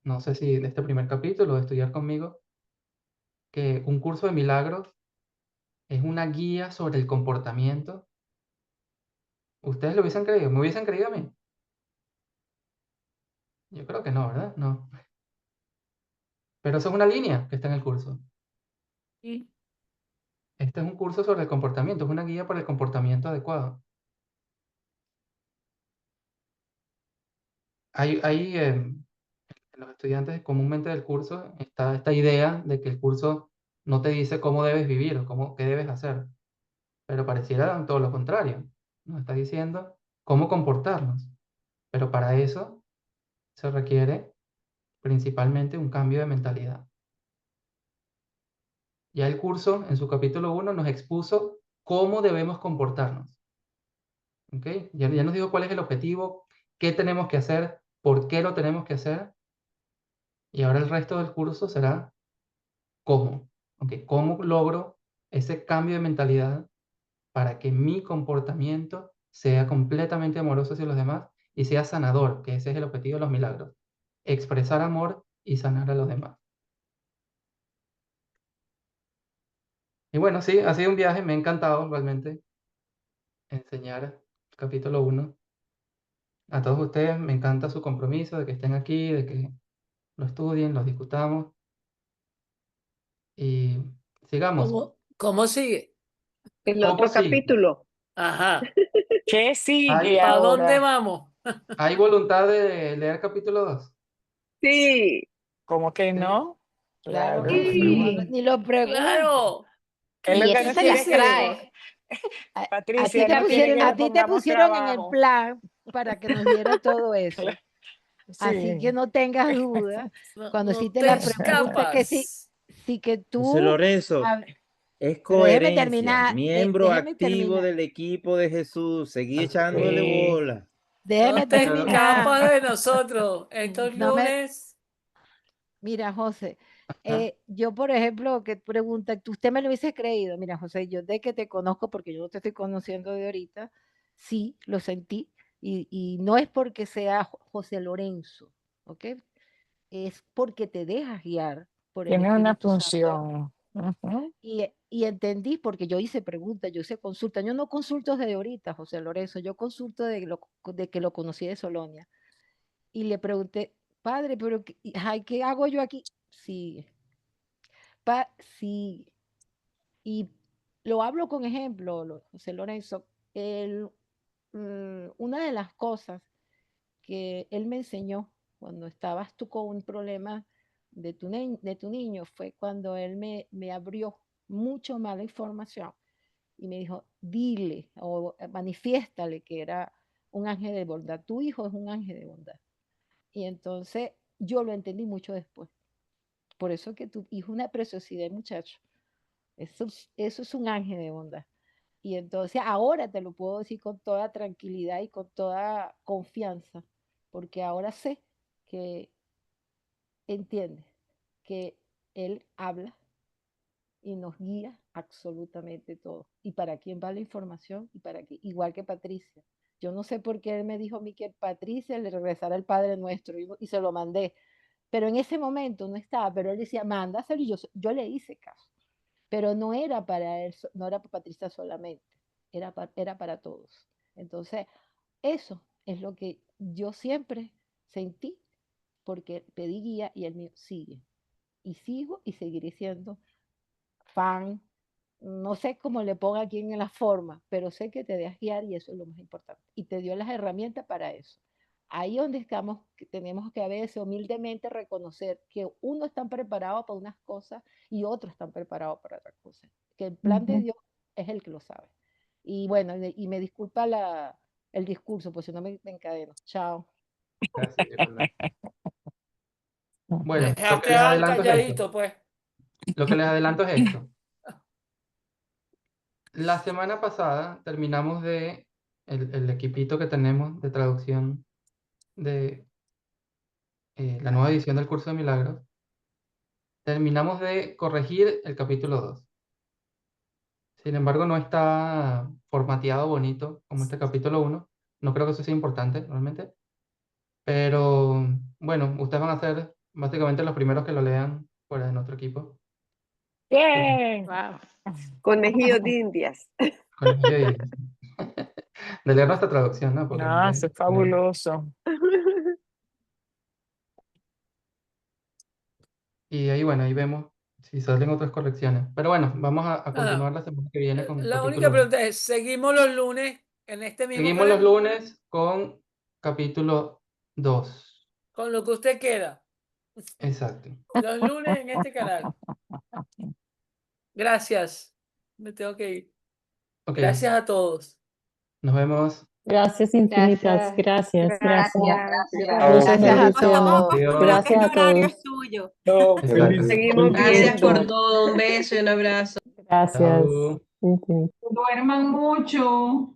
no sé si de este primer capítulo, de estudiar conmigo, que un curso de milagros es una guía sobre el comportamiento, ¿ustedes lo hubiesen creído? ¿Me hubiesen creído a mí? Yo creo que no, ¿verdad? No. Pero eso es una línea que está en el curso. Sí. Este es un curso sobre el comportamiento, es una guía para el comportamiento adecuado. En los estudiantes comúnmente del curso está esta idea de que el curso no te dice cómo debes vivir o qué debes hacer, pero pareciera todo lo contrario. Nos está diciendo cómo comportarnos, pero para eso se requiere principalmente un cambio de mentalidad. Ya el curso en su capítulo 1 nos expuso cómo debemos comportarnos. ¿Okay? Ya nos dijo cuál es el objetivo, qué tenemos que hacer, por qué lo tenemos que hacer. Y ahora el resto del curso será cómo. ¿Okay? ¿Cómo logro ese cambio de mentalidad para que mi comportamiento sea completamente amoroso hacia los demás y sea sanador, que ese es el objetivo de los milagros? Expresar amor y sanar a los demás. Y bueno, sí, ha sido un viaje, me ha encantado realmente enseñar capítulo 1 a todos ustedes. Me encanta su compromiso de que estén aquí, de que lo estudien, lo discutamos y sigamos. ¿Cómo sigue? El ¿Cómo otro sigue? capítulo. Ajá. ¿Qué ¿Hay, sigue ¿Para dónde ahora? vamos? hay voluntad de leer capítulo 2? Sí, ¿Cómo que Sí. no? Claro Claro. que sí, sí. ni lo pregunto. Claro. Es lo Y que eso nos se tiene las que trae. A Patricia, ti te no quiere que pusieron, le a ti te pongamos pusieron en el trabajo. plan para que nos diera todo eso. Así Sí. que no tengas duda. No, Cuando no hiciste te la pregunta, que escapas. sí que José tú, Lorenzo, a- es pero déjeme coherencia, terminar, miembro déjeme activo terminar, del equipo de Jesús, seguí Así echándole Sí. bola. déjeme No te Pero, terminar. escapas de nosotros. Estos No me, lunes. mira, José, ajá, yo, por ejemplo, que pregunta, usted me lo hubiese creído, mira, José, yo de que te conozco, porque yo no te estoy conociendo de ahorita, sí, lo sentí, y no es porque sea José Lorenzo, ¿ok? Es porque te dejas guiar por el Tiene una Espíritu Santo función. Ujú. y entendí porque yo hice preguntas, yo hice consultas, yo no consulto desde ahorita, José Lorenzo, yo consulto de que lo conocí de Solonia y le pregunté, padre, pero ay, ¿qué hago yo aquí? Sí, sí, y lo hablo con ejemplo, José Lorenzo, una de las cosas que él me enseñó cuando estabas tú con un problema de tu niño fue cuando él me abrió mucho más la información y me dijo, dile o manifiéstale que era un ángel de bondad. Tu hijo es un ángel de bondad. Y entonces yo lo entendí mucho después. Por eso que tu hijo es una preciosidad, muchacho. Eso es un ángel de bondad. Y entonces ahora te lo puedo decir con toda tranquilidad y con toda confianza, porque ahora sé que entiende que Él habla y nos guía absolutamente todo. ¿Y para quién va la información? Y para qué, igual que Patricia. Yo no sé por qué él me dijo a mí que Patricia le regresara el Padre Nuestro y se lo mandé. Pero en ese momento no estaba, pero él decía, mándaselo y yo le hice caso. Pero no era para él, no era para Patricia solamente, era para todos. Entonces, eso es lo que yo siempre sentí, porque pedí guía y el mío sigue. Y sigo y seguiré siendo fan. No sé cómo le ponga aquí en la forma, pero sé que te dejas guiar y eso es lo más importante. Y te dio las herramientas para eso. Ahí donde estamos, que tenemos que a veces humildemente reconocer que uno está preparado para unas cosas y otros están preparados para otras cosas. Que el plan de Ujú. Dios es el que lo sabe. Y bueno, y me disculpa el discurso, pues si no me encadeno. Chao. gracias, Yolanda. Bueno, lo que Dejaste les al adelanto es esto. calladito, pues. Lo que les adelanto es esto. La semana pasada terminamos el equipito que tenemos de traducción de la nueva edición del curso de milagros. Terminamos de corregir el capítulo 2. Sin embargo, no está formateado bonito como este capítulo 1. No creo que eso sea importante realmente. Pero bueno, ustedes van a ser básicamente los primeros que lo lean fuera de nuestro equipo. Bien. Wow. Conejillo de Indias. Con el de leer nuestra traducción, ¿no? Porque No, eso es fabuloso. y ahí, bueno, ahí vemos si salen otras correcciones. Pero bueno, vamos a Nada. continuar la semana que viene con La única capítulo 1. pregunta es, ¿seguimos los lunes en este mismo Seguimos los canal? lunes con capítulo 2. Con lo que usted quiera. Exacto. Los lunes en este canal. Gracias. Me tengo que ir. Ok, Gracias a todos. nos vemos. Gracias infinitas. Gracias. Gracias. Gracias. Muchas Gracias a bendiciones. todos. Adiós. Gracias a todos. Chao, Exacto. feliz, Seguimos feliz viendo. noche. Gracias por todo. Un beso y un abrazo. Gracias. Chao. Infinito. Duerman mucho.